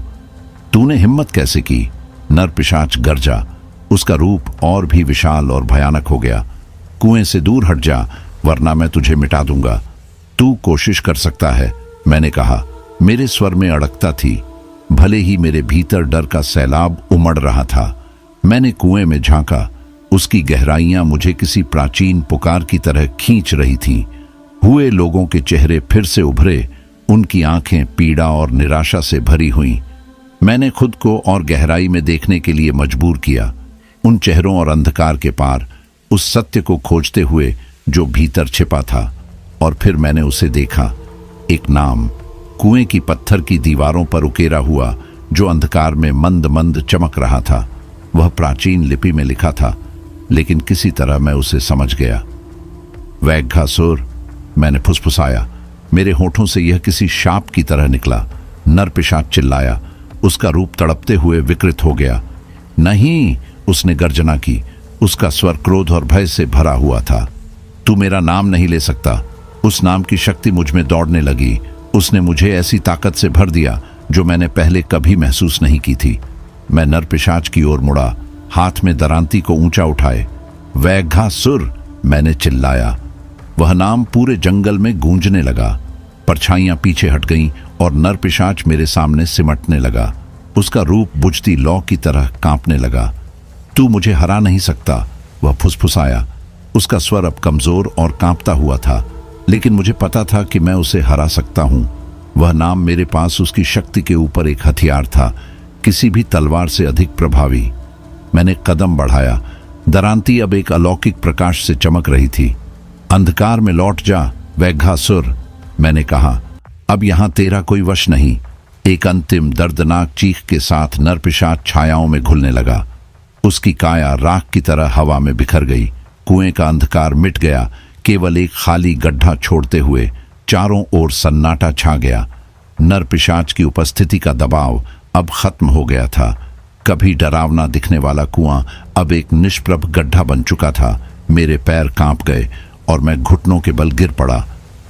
तूने हिम्मत कैसे की? नर पिशाच गरजा। उसका रूप और भी विशाल और भयानक हो गया। कुएं से दूर हट जा, वरना मैं तुझे मिटा दूंगा। तू कोशिश कर सकता है, मैंने कहा। मेरे स्वर में अड़कता थी, भले ही मेरे भीतर डर का सैलाब उमड़ रहा था। मैंने कुएं में झांका। उसकी गहराइयां मुझे किसी प्राचीन पुकार की तरह खींच रही थीं। हुए लोगों के चेहरे फिर से उभरे। उनकी आंखें पीड़ा और निराशा से भरी हुईं। मैंने खुद को और गहराई में देखने के लिए मजबूर किया, उन चेहरों और अंधकार के पार, उस सत्य को खोजते हुए जो भीतर छिपा था। और फिर मैंने उसे देखा, एक नाम, कुएं की पत्थर की दीवारों पर उकेरा हुआ, जो अंधकार में मंद मंद चमक रहा था। वह प्राचीन लिपि में लिखा था, लेकिन किसी तरह मैं उसे समझ गया। वैघासुर, मैंने फुसफुसाया। मेरे होठों से यह किसी शाप की तरह निकला। नर पिशाच चिल्लाया। उसका रूप तड़पते हुए विकृत हो गया। नहीं, उसने गर्जना की। उसका स्वर क्रोध और भय से भरा हुआ था। तू मेरा नाम नहीं ले सकता। उस नाम की शक्ति मुझ में दौड़ने लगी। उसने मुझे ऐसी ताकत से भर दिया जो मैंने पहले कभी महसूस नहीं की थी। मैं नर पिशाच की ओर मुड़ा, हाथ में दरांती को ऊंचा उठाए। वैघासुर, मैंने चिल्लाया। वह नाम पूरे जंगल में गूंजने लगा। परछाइयां पीछे हट गईं और नर पिशाच मेरे सामने सिमटने लगा। उसका रूप बुझती लौ की तरह कांपने लगा। तू मुझे हरा नहीं सकता, वह फुसफुसाया। उसका स्वर अब कमजोर और कांपता हुआ था, लेकिन मुझे पता था कि मैं उसे हरा सकता हूं। वह नाम मेरे पास उसकी शक्ति के ऊपर एक हथियार था, किसी भी तलवार से अधिक प्रभावी। मैंने कदम बढ़ाया। दरांती अब एक अलौकिक प्रकाश से चमक रही थी। अंधकार में लौट जा, वैघासुर, मैंने कहा। अब यहां तेरा कोई वश नहीं। एक अंतिम दर्दनाक चीख के साथ नरपिशाच छायाओं में घुलने लगा। उसकी काया राख की तरह हवा में बिखर गई। कुएं का अंधकार मिट गया, केवल एक खाली गड्ढा छोड़ते हुए चारों ओर सन्नाटा छा गया। नरपिशाच की उपस्थिति का दबाव अब खत्म हो गया था। कभी डरावना दिखने वाला कुआं अब एक निष्प्रभ गड्ढा बन चुका था। मेरे पैर कांप गए और मैं घुटनों के बल गिर पड़ा।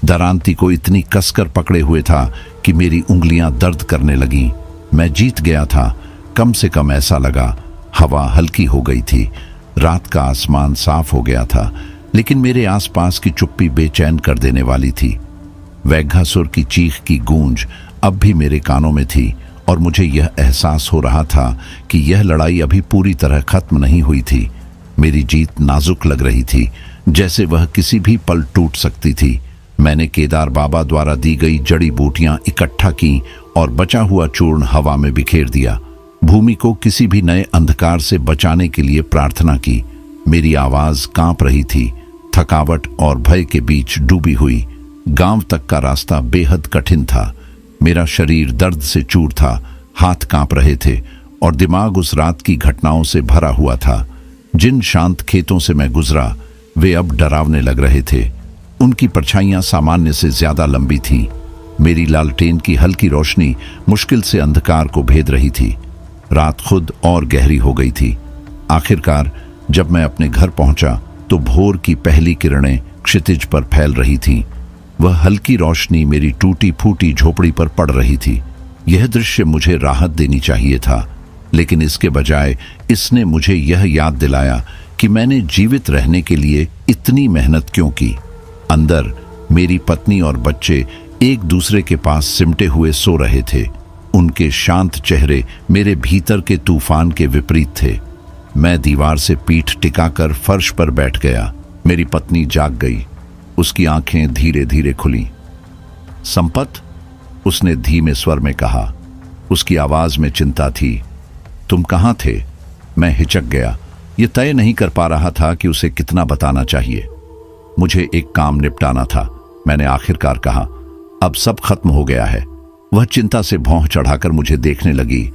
दरांती को इतनी कसकर पकड़े हुए था कि मेरी उंगलियां दर्द करने लगीं। मैं जीत गया था, कम से कम ऐसा लगा। हवा हल्की हो गई थी, रात का आसमान साफ हो गया था, लेकिन मेरे आसपास की चुप्पी बेचैन कर देने वाली थी। वैघासुर की चीख की गूंज अब भी मेरे कानों में थी और मुझे यह एहसास हो रहा था कि यह लड़ाई अभी पूरी तरह खत्म नहीं हुई थी। मेरी जीत नाजुक लग रही थी, जैसे वह किसी भी पल टूट सकती थी। मैंने केदार बाबा द्वारा दी गई जड़ी बूटियां इकट्ठा की और बचा हुआ चूर्ण हवा में बिखेर दिया। भूमि को किसी भी नए अंधकार से बचाने के लिए प्रार्थना की। मेरी आवाज कांप रही थी, थकावट और भय के बीच डूबी हुई। गांव तक का रास्ता बेहद कठिन था। मेरा शरीर दर्द से चूर था, हाथ कांप रहे थे और दिमाग उस रात की घटनाओं से भरा हुआ था। जिन शांत खेतों से मैं गुजरा वे अब डरावने लग रहे थे। उनकी परछाइयां सामान्य से ज्यादा लंबी थीं। मेरी लालटेन की हल्की रोशनी मुश्किल से अंधकार को भेद रही थी। रात खुद और गहरी हो गई थी। आखिरकार जब मैं अपने घर पहुंचा तो भोर की पहली किरणें क्षितिज पर फैल रही थीं। वह हल्की रोशनी मेरी टूटी फूटी झोपड़ी पर पड़ रही थी। यह दृश्य मुझे राहत देनी चाहिए था, लेकिन इसके बजाय इसने मुझे यह याद दिलाया कि मैंने जीवित रहने के लिए इतनी मेहनत क्यों की। अंदर मेरी पत्नी और बच्चे एक दूसरे के पास सिमटे हुए सो रहे थे। उनके शांत चेहरे मेरे भीतर के तूफान के विपरीत थे। मैं दीवार से पीठ टिकाकर फर्श पर बैठ गया। मेरी पत्नी जाग गई। उसकी आंखें धीरे धीरे खुलीं। संपत, उसने धीमे स्वर में कहा। उसकी आवाज में चिंता थी। तुम कहां थे? मैं हिचक गया। यह तय नहीं कर पा रहा था कि उसे कितना बताना चाहिए। मुझे एक काम निपटाना था, मैंने आखिरकार कहा। अब सब खत्म हो गया है। वह चिंता से भौं चढ़ाकर मुझे देखने लगी,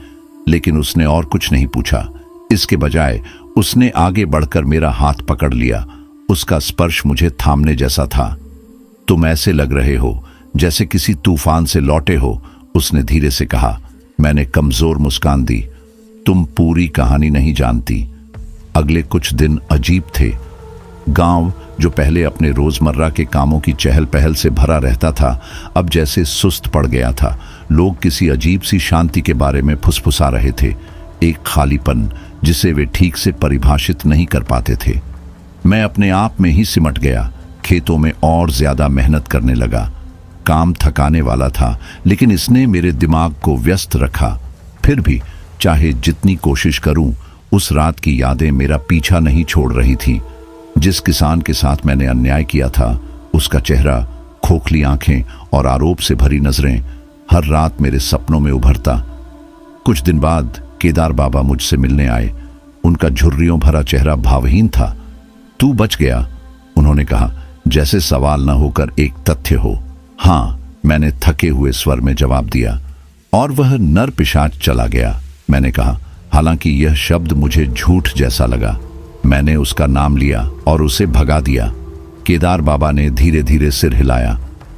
लेकिन उसने और कुछ नहीं पूछा। इसके बजाय उसने आगे बढ़कर मेरा हाथ पकड़ लिया। उसका स्पर्श मुझे थामने जैसा था। तुम ऐसे लग रहे हो जैसे किसी तूफान से लौटे हो, उसने धीरे से कहा। मैंने कमजोर मुस्कान दी। तुम पूरी कहानी नहीं जानती। अगले कुछ दिन अजीब थे। गांव जो पहले अपने रोजमर्रा के कामों की चहल पहल से भरा रहता था, अब जैसे सुस्त पड़ गया था। लोग किसी अजीब सी शांति के बारे में फुसफुसा रहे थे, एक खालीपन जिसे वे ठीक से परिभाषित नहीं कर पाते थे। मैं अपने आप में ही सिमट गया। खेतों में और ज्यादा मेहनत करने लगा। काम थकाने वाला था, लेकिन इसने मेरे दिमाग को व्यस्त रखा। फिर भी चाहे जितनी कोशिश करूं, उस रात की यादें मेरा पीछा नहीं छोड़ रही थीं। जिस किसान के साथ मैंने अन्याय किया था, उसका चेहरा, खोखली आंखें और आरोप से भरी नजरें हर रात मेरे सपनों में उभरता। कुछ दिन बाद केदार बाबा मुझसे मिलने आए। उनका झुर्रियों भरा चेहरा भावहीन था। तू बच गया, उन्होंने कहा, जैसे सवाल न होकर एक तथ्य हो। हाँ, मैंने थके हुए स्वर में जवाब दिया। और वह नर पिशाच चला गया, मैंने कहा, हालांकि यह शब्द मुझे झूठ जैसा लगा। मैंने उसका नाम लिया और उसे भगा दिया। केदार बाबा ने धीरे धीरे सिर हिलाया।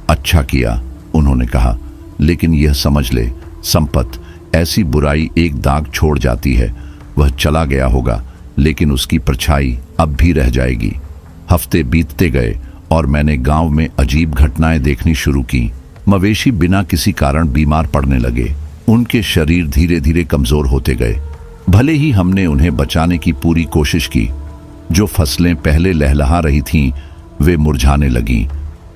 अच्छा किया, उन्होंने कहा, लेकिन यह समझ ले संपत, ऐसी बुराई एक दाग छोड़ जाती है। वह चला गया होगा, लेकिन उसकी परछाई अब भी रह जाएगी। हफ्ते बीतते गए और मैंने गांव में अजीब घटनाएं देखनी शुरू की। मवेशी बिना किसी कारण बीमार पड़ने लगे। उनके शरीर धीरे धीरे कमजोर होते गए। भले ही हमने उन्हें बचाने की पूरी कोशिश की। जो फसलें पहले लहलहा रही थीं, वे मुरझाने लगीं।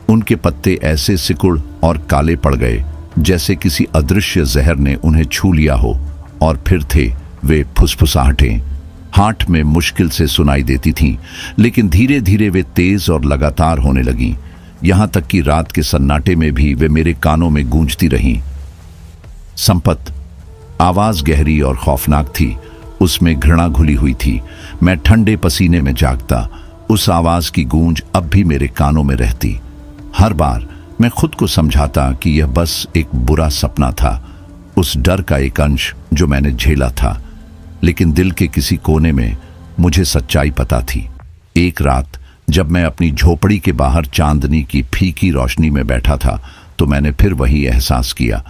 उनके पत्ते ऐसे सिकुड़ और काले पड़ गए जैसे किसी अदृश्य जहर ने उन्हें छू लिया हो। और फिर थे वे फुसफुसाहटें, हाथ में मुश्किल से सुनाई देती थीं, लेकिन धीरे धीरे वे तेज और लगातार होने लगीं। यहां तक कि रात के सन्नाटे में भी वे मेरे कानों में गूंजती रहीं। संपत, आवाज गहरी और खौफनाक थी। उसमें घृणा घुली हुई थी। मैं ठंडे पसीने में जागता। उस आवाज की गूंज अब भी मेरे कानों में रहती। हर बार मैं खुद को समझाता कि यह बस एक बुरा सपना था, उस डर का एक अंश जो मैंने झेला था, लेकिन दिल के किसी कोने में मुझे सच्चाई पता थी। एक रात जब मैं अपनी झोपड़ी के बाहर चांदनी की फीकी रोशनी में बैठा था तो मैंने फिर वही एहसास किया,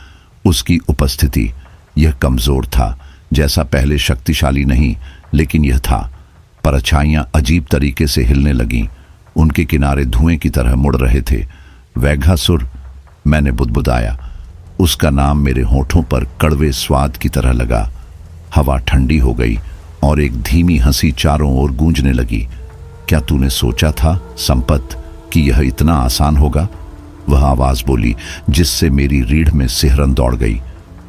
उसकी उपस्थिति। यह कमजोर था, जैसा पहले शक्तिशाली नहीं, लेकिन यह था। परछाइयां अजीब तरीके से हिलने लगीं, उनके किनारे धुएं की तरह मुड़ रहे थे। वैघासुर, मैंने बुदबुदाया। उसका नाम मेरे होठों पर कड़वे स्वाद की तरह लगा। हवा ठंडी हो गई और एक धीमी हंसी चारों ओर गूंजने लगी। क्या तूने सोचा था संपत कि यह इतना आसान होगा? वह आवाज बोली, जिससे मेरी रीढ़ में सिहरन दौड़ गई।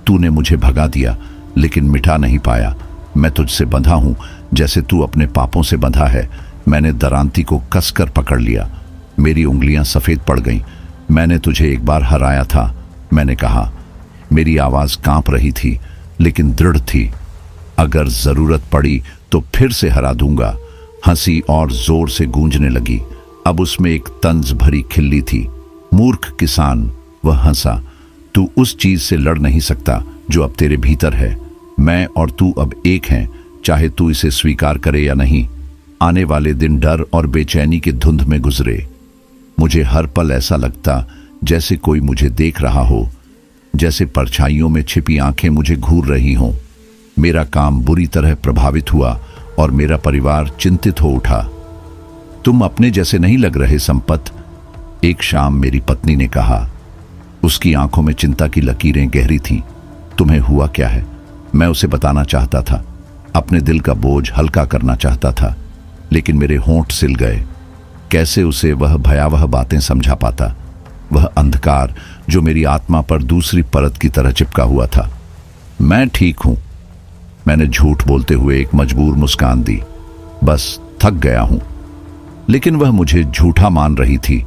तूने मुझे भगा दिया, लेकिन मिटा नहीं पाया। मैं तुझसे बंधा हूं, जैसे तू अपने पापों से बंधा है। मैंने दरांती को कसकर पकड़ लिया। मेरी उंगलियां सफेद पड़ गईं। मैंने तुझे एक बार हराया था, मैंने कहा। मेरी आवाज कांप रही थी, लेकिन दृढ़ थी। अगर जरूरत पड़ी तो फिर से हरा दूंगा। हंसी और जोर से गूंजने लगी। अब उसमें एक तंज भरी खिल्ली थी। मूर्ख किसान, वह हंसा। तू उस चीज से लड़ नहीं सकता जो अब तेरे भीतर है। मैं और तू अब एक हैं, चाहे तू इसे स्वीकार करे या नहीं। आने वाले दिन डर और बेचैनी के धुंध में गुजरे। मुझे हर पल ऐसा लगता जैसे कोई मुझे देख रहा हो, जैसे परछाइयों में छिपी आंखें मुझे घूर रही हों। मेरा काम बुरी तरह प्रभावित हुआ और मेरा परिवार चिंतित हो उठा। तुम अपने जैसे नहीं लग रहे संपत, एक शाम मेरी पत्नी ने कहा। उसकी आंखों में चिंता की लकीरें गहरी थीं। तुम्हें हुआ क्या है? मैं उसे बताना चाहता था, अपने दिल का बोझ हल्का करना चाहता था, लेकिन मेरे होंठ सिल गए। कैसे उसे वह भयावह बातें समझा पाता? वह अंधकार जो मेरी आत्मा पर दूसरी परत की तरह चिपका हुआ था। मैं ठीक हूं, मैंने झूठ बोलते हुए एक मजबूर मुस्कान दी। बस थक गया हूं। लेकिन वह मुझे झूठा मान रही थी,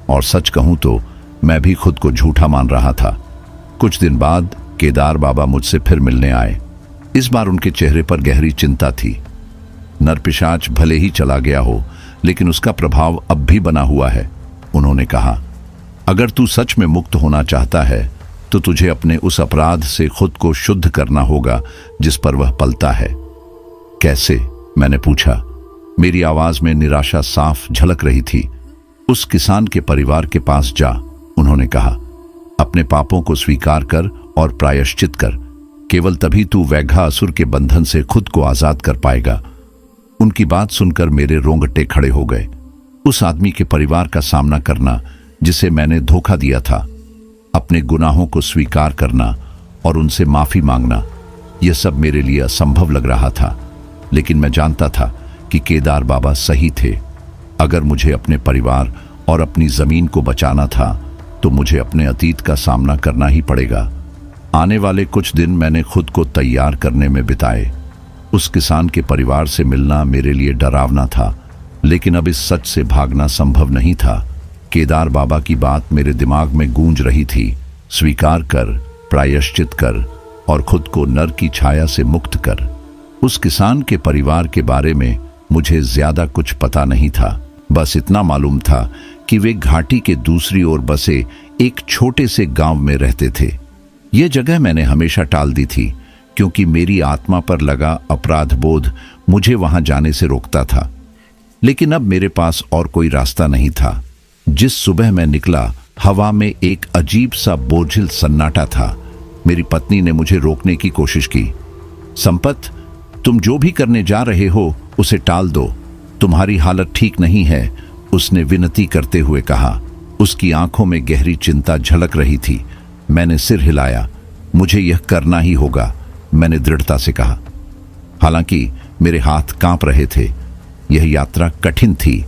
और सच कहूं तो मैं भी खुद को झूठा मान रहा था। कुछ दिन बाद केदार बाबा मुझसे फिर मिलने आए। इस बार उनके चेहरे पर गहरी चिंता थी। नरपिशाच भले ही चला गया हो, लेकिन उसका प्रभाव अब भी बना हुआ है। उन्होंने कहा, अगर तू सच में मुक्त होना चाहता है तो तुझे अपने उस अपराध से खुद को शुद्ध करना होगा जिस पर वह पलता है। कैसे? मैंने पूछा। मेरी आवाज में निराशा साफ झलक रही थी। उस किसान के परिवार के पास जा, उन्होंने कहा। अपने पापों को स्वीकार कर और प्रायश्चित कर। केवल तभी तू वैघासुर के बंधन से खुद को आजाद कर पाएगा। उनकी बात सुनकर मेरे रोंगटे खड़े हो गए। उस आदमी के परिवार का सामना करना जिसे मैंने धोखा दिया था, अपने गुनाहों को स्वीकार करना और उनसे माफी मांगना, यह सब मेरे लिए असंभव लग रहा था। लेकिन मैं जानता था कि केदार बाबा सही थे। अगर मुझे अपने परिवार और अपनी जमीन को बचाना था तो मुझे अपने अतीत का सामना करना ही पड़ेगा। आने वाले कुछ दिन मैंने खुद को तैयार करने में बिताए। उस किसान के परिवार से मिलना मेरे लिए डरावना था, लेकिन अब इस सच से भागना संभव नहीं था। केदार बाबा की बात मेरे दिमाग में गूंज रही थी। स्वीकार कर, प्रायश्चित कर और खुद को नर की छाया से मुक्त कर। उस किसान के परिवार के बारे में मुझे ज्यादा कुछ पता नहीं था। बस इतना मालूम था कि वे घाटी के दूसरी ओर बसे एक छोटे से गांव में रहते थे। यह जगह मैंने हमेशा टाल दी थी, क्योंकि मेरी आत्मा पर लगा अपराध बोध मुझे वहां जाने से रोकता था। लेकिन अब मेरे पास और कोई रास्ता नहीं था। जिस सुबह मैं निकला, हवा में एक अजीब सा बोझिल सन्नाटा था। मेरी पत्नी ने मुझे रोकने की कोशिश की। संपत, तुम जो भी करने जा रहे हो उसे टाल दो। तुम्हारी हालत ठीक नहीं है, उसने विनती करते हुए कहा। उसकी आंखों में गहरी चिंता झलक रही थी। मैंने सिर हिलाया। मुझे यह करना ही होगा, मैंने दृढ़ता से कहा। हालांकि मेरे हाथ कांप रहे थे। यह यात्रा कठिन थी।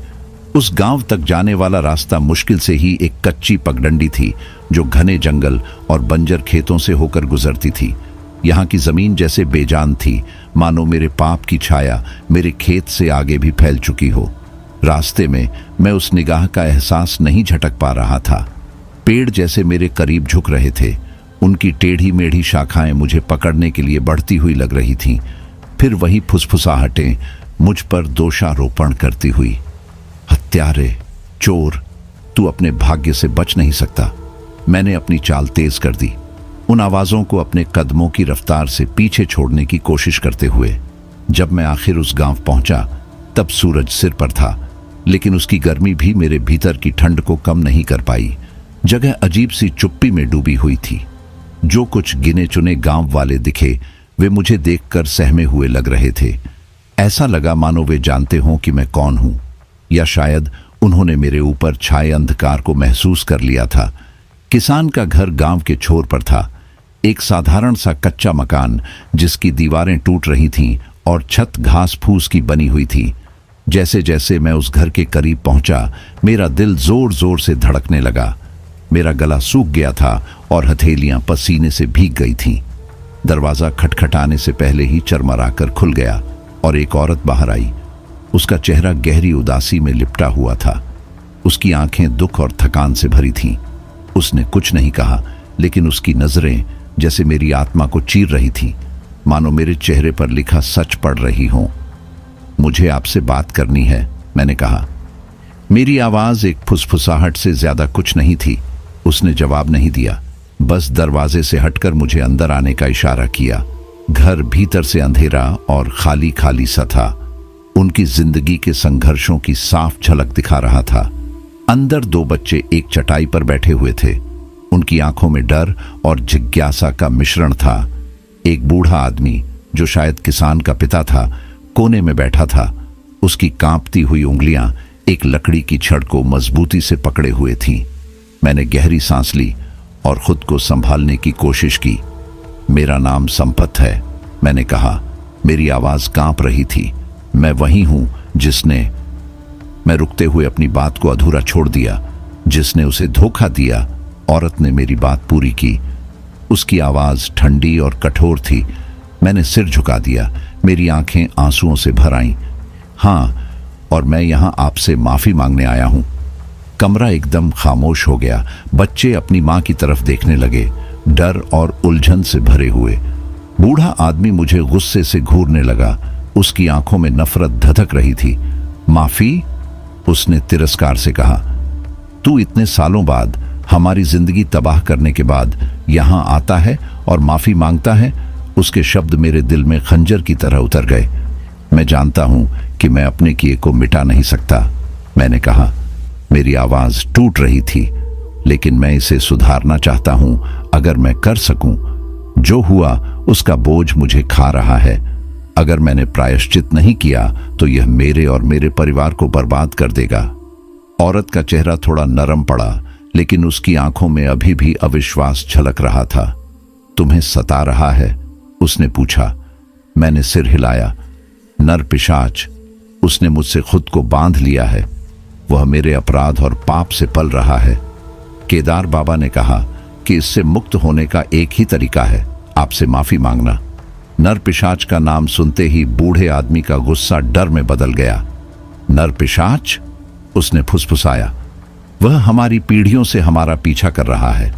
उस गांव तक जाने वाला रास्ता मुश्किल से ही एक कच्ची पगडंडी थी जो घने जंगल और बंजर खेतों से होकर गुजरती थी। यहाँ की जमीन जैसे बेजान थी, मानो मेरे पाप की छाया मेरे खेत से आगे भी फैल चुकी हो। रास्ते में मैं उस निगाह का एहसास नहीं झटक पा रहा था। पेड़ जैसे मेरे करीब झुक रहे थे। उनकी टेढ़ी मेढ़ी शाखाएं मुझे पकड़ने के लिए बढ़ती हुई लग रही थीं। फिर वही फुसफुसाहटें मुझ पर दोषारोपण करती हुई। हत्यारे, चोर, तू अपने भाग्य से बच नहीं सकता। मैंने अपनी चाल तेज कर दी। उन आवाज़ों को अपने कदमों की रफ्तार से पीछे छोड़ने की कोशिश करते हुए। जब मैं आखिर उस गांव पहुंचा तब सूरज सिर पर था, लेकिन उसकी गर्मी भी मेरे भीतर की ठंड को कम नहीं कर पाई। जगह अजीब सी चुप्पी में डूबी हुई थी। जो कुछ गिने चुने गांव वाले दिखे वे मुझे देखकर सहमे हुए लग रहे थे। ऐसा लगा मानो वे जानते हों कि मैं कौन हूं, या शायद उन्होंने मेरे ऊपर छाए अंधकार को महसूस कर लिया था। किसान का घर गांव के छोर पर था, एक साधारण सा कच्चा मकान जिसकी दीवारें टूट रही थीं और छत घास फूस की बनी हुई थी। जैसे जैसे मैं उस घर के करीब पहुंचा, मेरा दिल जोर जोर से धड़कने लगा। मेरा गला सूख गया था और हथेलियां पसीने से भीग गई थीं। दरवाजा खटखटाने से पहले ही चरमराकर खुल गया और एक औरत बाहर आई। उसका चेहरा गहरी उदासी में लिपटा हुआ था। उसकी आंखें दुख और थकान से भरी थीं। उसने कुछ नहीं कहा, लेकिन उसकी नजरें जैसे मेरी आत्मा को चीर रही थीं, मानो मेरे चेहरे पर लिखा सच पढ़ रही हों। मुझे आपसे बात करनी है, मैंने कहा। मेरी आवाज एक फुसफुसाहट से ज्यादा कुछ नहीं थी। उसने जवाब नहीं दिया, बस दरवाजे से हटकर मुझे अंदर आने का इशारा किया। घर भीतर से अंधेरा और खाली खाली सा था। उनकी जिंदगी के संघर्षों की साफ झलक दिखा रहा था। अंदर दो बच्चे एक चटाई पर बैठे हुए थे। उनकी आंखों में डर और जिज्ञासा का मिश्रण था। एक बूढ़ा आदमी, जो शायद किसान का पिता था, कोने में बैठा था। उसकी कांपती हुई उंगलियां एक लकड़ी की छड़ को मजबूती से पकड़े हुए थीं। मैंने गहरी सांस ली और खुद को संभालने की कोशिश की। मेरा नाम संपत है, मैंने कहा। मेरी आवाज कांप रही थी। मैं वही हूं जिसने, मैं रुकते हुए अपनी बात को अधूरा छोड़ दिया, जिसने उसे धोखा दिया। औरत ने मेरी बात पूरी की। उसकी आवाज ठंडी और कठोर थी। मैंने सिर झुका दिया। मेरी आंखें आंसुओं से भर आईं। हाँ, और मैं यहां आपसे माफी मांगने आया हूं। कमरा एकदम खामोश हो गया। बच्चे अपनी मां की तरफ देखने लगे, डर और उलझन से भरे हुए। बूढ़ा आदमी मुझे गुस्से से घूरने लगा। उसकी आंखों में नफरत धधक रही थी। माफी? उसने तिरस्कार से कहा। तू इतने सालों बाद, हमारी जिंदगी तबाह करने के बाद यहां आता है और माफी मांगता है? उसके शब्द मेरे दिल में खंजर की तरह उतर गए। मैं जानता हूं कि मैं अपने किए को मिटा नहीं सकता, मैंने कहा। मेरी आवाज टूट रही थी, लेकिन मैं इसे सुधारना चाहता हूं। अगर मैं कर सकूं, जो हुआ उसका बोझ मुझे खा रहा है। अगर मैंने प्रायश्चित नहीं किया तो यह मेरे और मेरे परिवार को बर्बाद कर देगा। औरत का चेहरा थोड़ा नरम पड़ा, लेकिन उसकी आंखों में अभी भी अविश्वास झलक रहा था। तुम्हें सता रहा है? उसने पूछा। मैंने सिर हिलाया। नर पिशाच, उसने मुझसे खुद को बांध लिया है। वह मेरे अपराध और पाप से पल रहा है। केदार बाबा ने कहा कि इससे मुक्त होने का एक ही तरीका है, आपसे माफी मांगना। नर पिशाच का नाम सुनते ही बूढ़े आदमी का गुस्सा डर में बदल गया। नर पिशाच? उसने फुसफुसाया। वह हमारी पीढ़ियों से हमारा पीछा कर रहा है।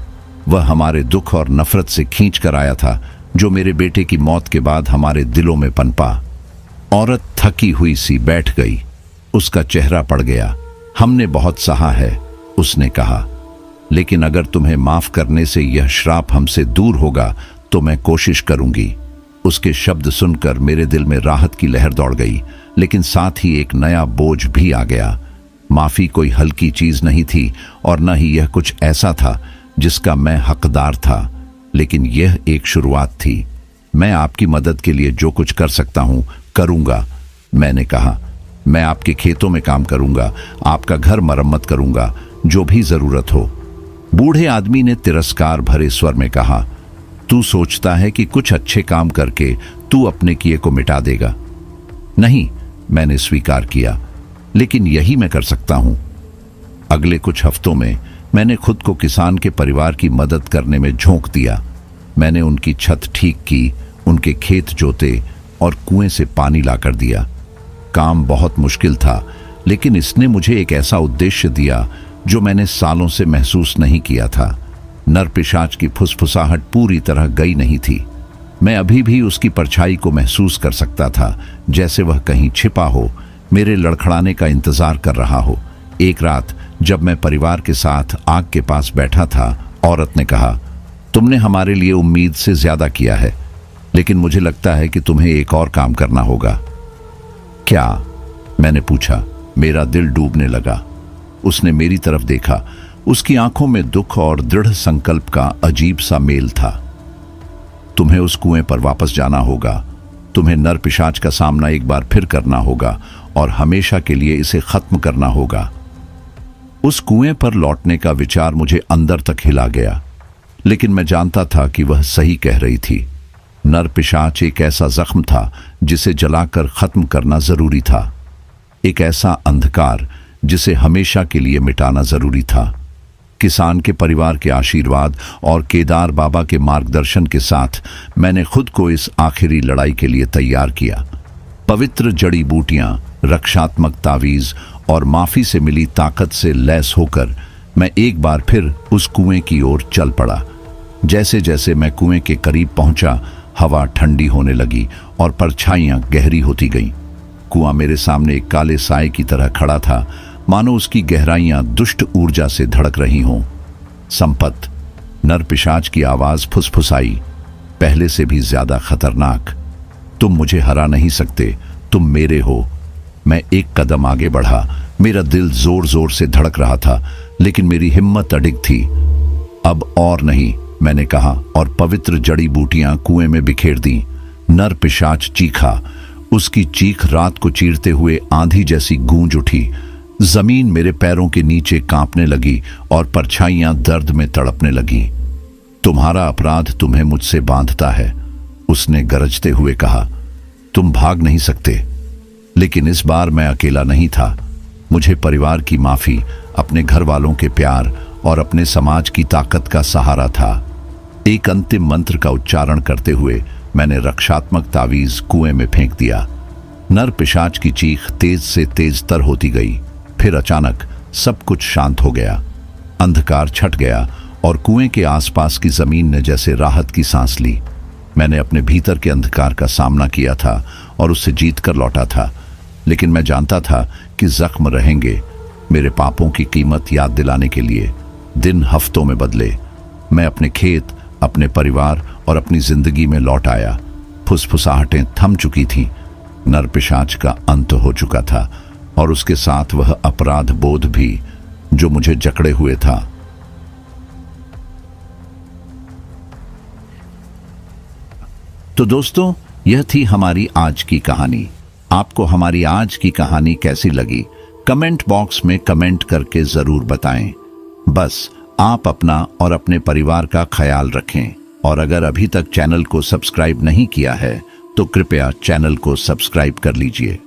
वह हमारे दुख और नफरत से खींच कर आया था, जो मेरे बेटे की मौत के बाद हमारे दिलों में पनपा। औरत थकी हुई सी बैठ गई। उसका चेहरा पड़ गया। हमने बहुत सहा है, उसने कहा, लेकिन अगर तुम्हें माफ करने से यह श्राप हमसे दूर होगा तो मैं कोशिश करूंगी। उसके शब्द सुनकर मेरे दिल में राहत की लहर दौड़ गई, लेकिन साथ ही एक नया बोझ भी आ गया। माफी कोई हल्की चीज नहीं थी और न ही यह कुछ ऐसा था जिसका मैं हकदार था, लेकिन यह एक शुरुआत थी। मैं आपकी मदद के लिए जो कुछ कर सकता हूं करूंगा, मैंने कहा। मैं आपके खेतों में काम करूंगा, आपका घर मरम्मत करूंगा, जो भी जरूरत हो। बूढ़े आदमी ने तिरस्कार भरे स्वर में कहा, तू सोचता है कि कुछ अच्छे काम करके तू अपने किए को मिटा देगा? नहीं, मैंने स्वीकार किया, लेकिन यही मैं कर सकता हूं। अगले कुछ हफ्तों में मैंने खुद को किसान के परिवार की मदद करने में झोंक दिया। मैंने उनकी छत ठीक की, उनके खेत जोते और कुएं से पानी लाकर दिया। काम बहुत मुश्किल था, लेकिन इसने मुझे एक ऐसा उद्देश्य दिया जो मैंने सालों से महसूस नहीं किया था। नर पिशाच की फुसफुसाहट पूरी तरह गई नहीं थी। मैं अभी भी उसकी परछाई को महसूस कर सकता था, जैसे वह कहीं छिपा हो, मेरे लड़खड़ाने का इंतजार कर रहा हो। एक रात जब मैं परिवार के साथ आग के पास बैठा था, औरत ने कहा, तुमने हमारे लिए उम्मीद से ज्यादा किया है, लेकिन मुझे लगता है कि तुम्हें एक और काम करना होगा। क्या? मैंने पूछा। मेरा दिल डूबने लगा। उसने मेरी तरफ देखा। उसकी आंखों में दुख और दृढ़ संकल्प का अजीब सा मेल था। तुम्हें उस कुएं पर वापस जाना होगा। तुम्हें नर पिशाच का सामना एक बार फिर करना होगा और हमेशा के लिए इसे खत्म करना होगा। उस कुएं पर लौटने का विचार मुझे अंदर तक हिला गया, लेकिन मैं जानता था कि वह सही कह रही थी। नर पिशाच एक ऐसा जख्म था जिसे जलाकर खत्म करना जरूरी था, एक ऐसा अंधकार जिसे हमेशा के लिए मिटाना जरूरी था। किसान के परिवार के आशीर्वाद और केदार बाबा के मार्गदर्शन के साथ मैंने खुद को इस आखिरी लड़ाई के लिए तैयार किया। पवित्र जड़ी बूटियां, रक्षात्मक तावीज और माफी से मिली ताकत से लैस होकर मैं एक बार फिर उस कुएं की ओर चल पड़ा। जैसे जैसे मैं कुएं के करीब पहुंचा, हवा ठंडी होने लगी और परछाइयां गहरी होती गईं। कुआं मेरे सामने एक काले साए की तरह खड़ा था, मानो उसकी गहराइयां दुष्ट ऊर्जा से धड़क रही हों। संपत, नर पिशाच की आवाज फुसफुसाई, पहले से भी ज्यादा खतरनाक। तुम मुझे हरा नहीं सकते, तुम मेरे हो। मैं एक कदम आगे बढ़ा। मेरा दिल जोर जोर से धड़क रहा था, लेकिन मेरी हिम्मत अडिग थी। अब और नहीं, मैंने कहा, और पवित्र जड़ी बूटियां कुएं में बिखेर दी। नर पिशाच चीखा। उसकी चीख रात को चीरते हुए आंधी जैसी गूंज उठी। जमीन मेरे पैरों के नीचे कांपने लगी और परछाइयां दर्द में तड़पने लगी। तुम्हारा अपराध तुम्हें मुझसे बांधता है, उसने गरजते हुए कहा। तुम भाग नहीं सकते। लेकिन इस बार मैं अकेला नहीं था। मुझे परिवार की माफी, अपने घर वालों के प्यार और अपने समाज की ताकत का सहारा था। एक अंतिम मंत्र का उच्चारण करते हुए मैंने रक्षात्मक तावीज कुएं में फेंक दिया। नर पिशाच की चीख तेज से तेज तर होती गई। फिर अचानक सब कुछ शांत हो गया। अंधकार छट गया और कुएं के आसपास की जमीन ने जैसे राहत की सांस ली। मैंने अपने भीतर के अंधकार का सामना किया था और उससे जीत कर लौटा था, लेकिन मैं जानता था कि जख्म रहेंगे। मेरे पापों की कीमत याद दिलाने के लिए दिन हफ्तों में बदले। मैं अपने खेत, अपने परिवार और अपनी जिंदगी में लौट आया। फुसफुसाहटें थम चुकी थीं। नर पिशाच का अंत हो चुका था और उसके साथ वह अपराध बोध भी जो मुझे जकड़े हुए था। तो दोस्तों, यह थी हमारी आज की कहानी। आपको हमारी आज की कहानी कैसी लगी? कमेंट बॉक्स में कमेंट करके जरूर बताएं। बस आप अपना और अपने परिवार का ख्याल रखें, और अगर अभी तक चैनल को सब्सक्राइब नहीं किया है तो कृपया चैनल को सब्सक्राइब कर लीजिए।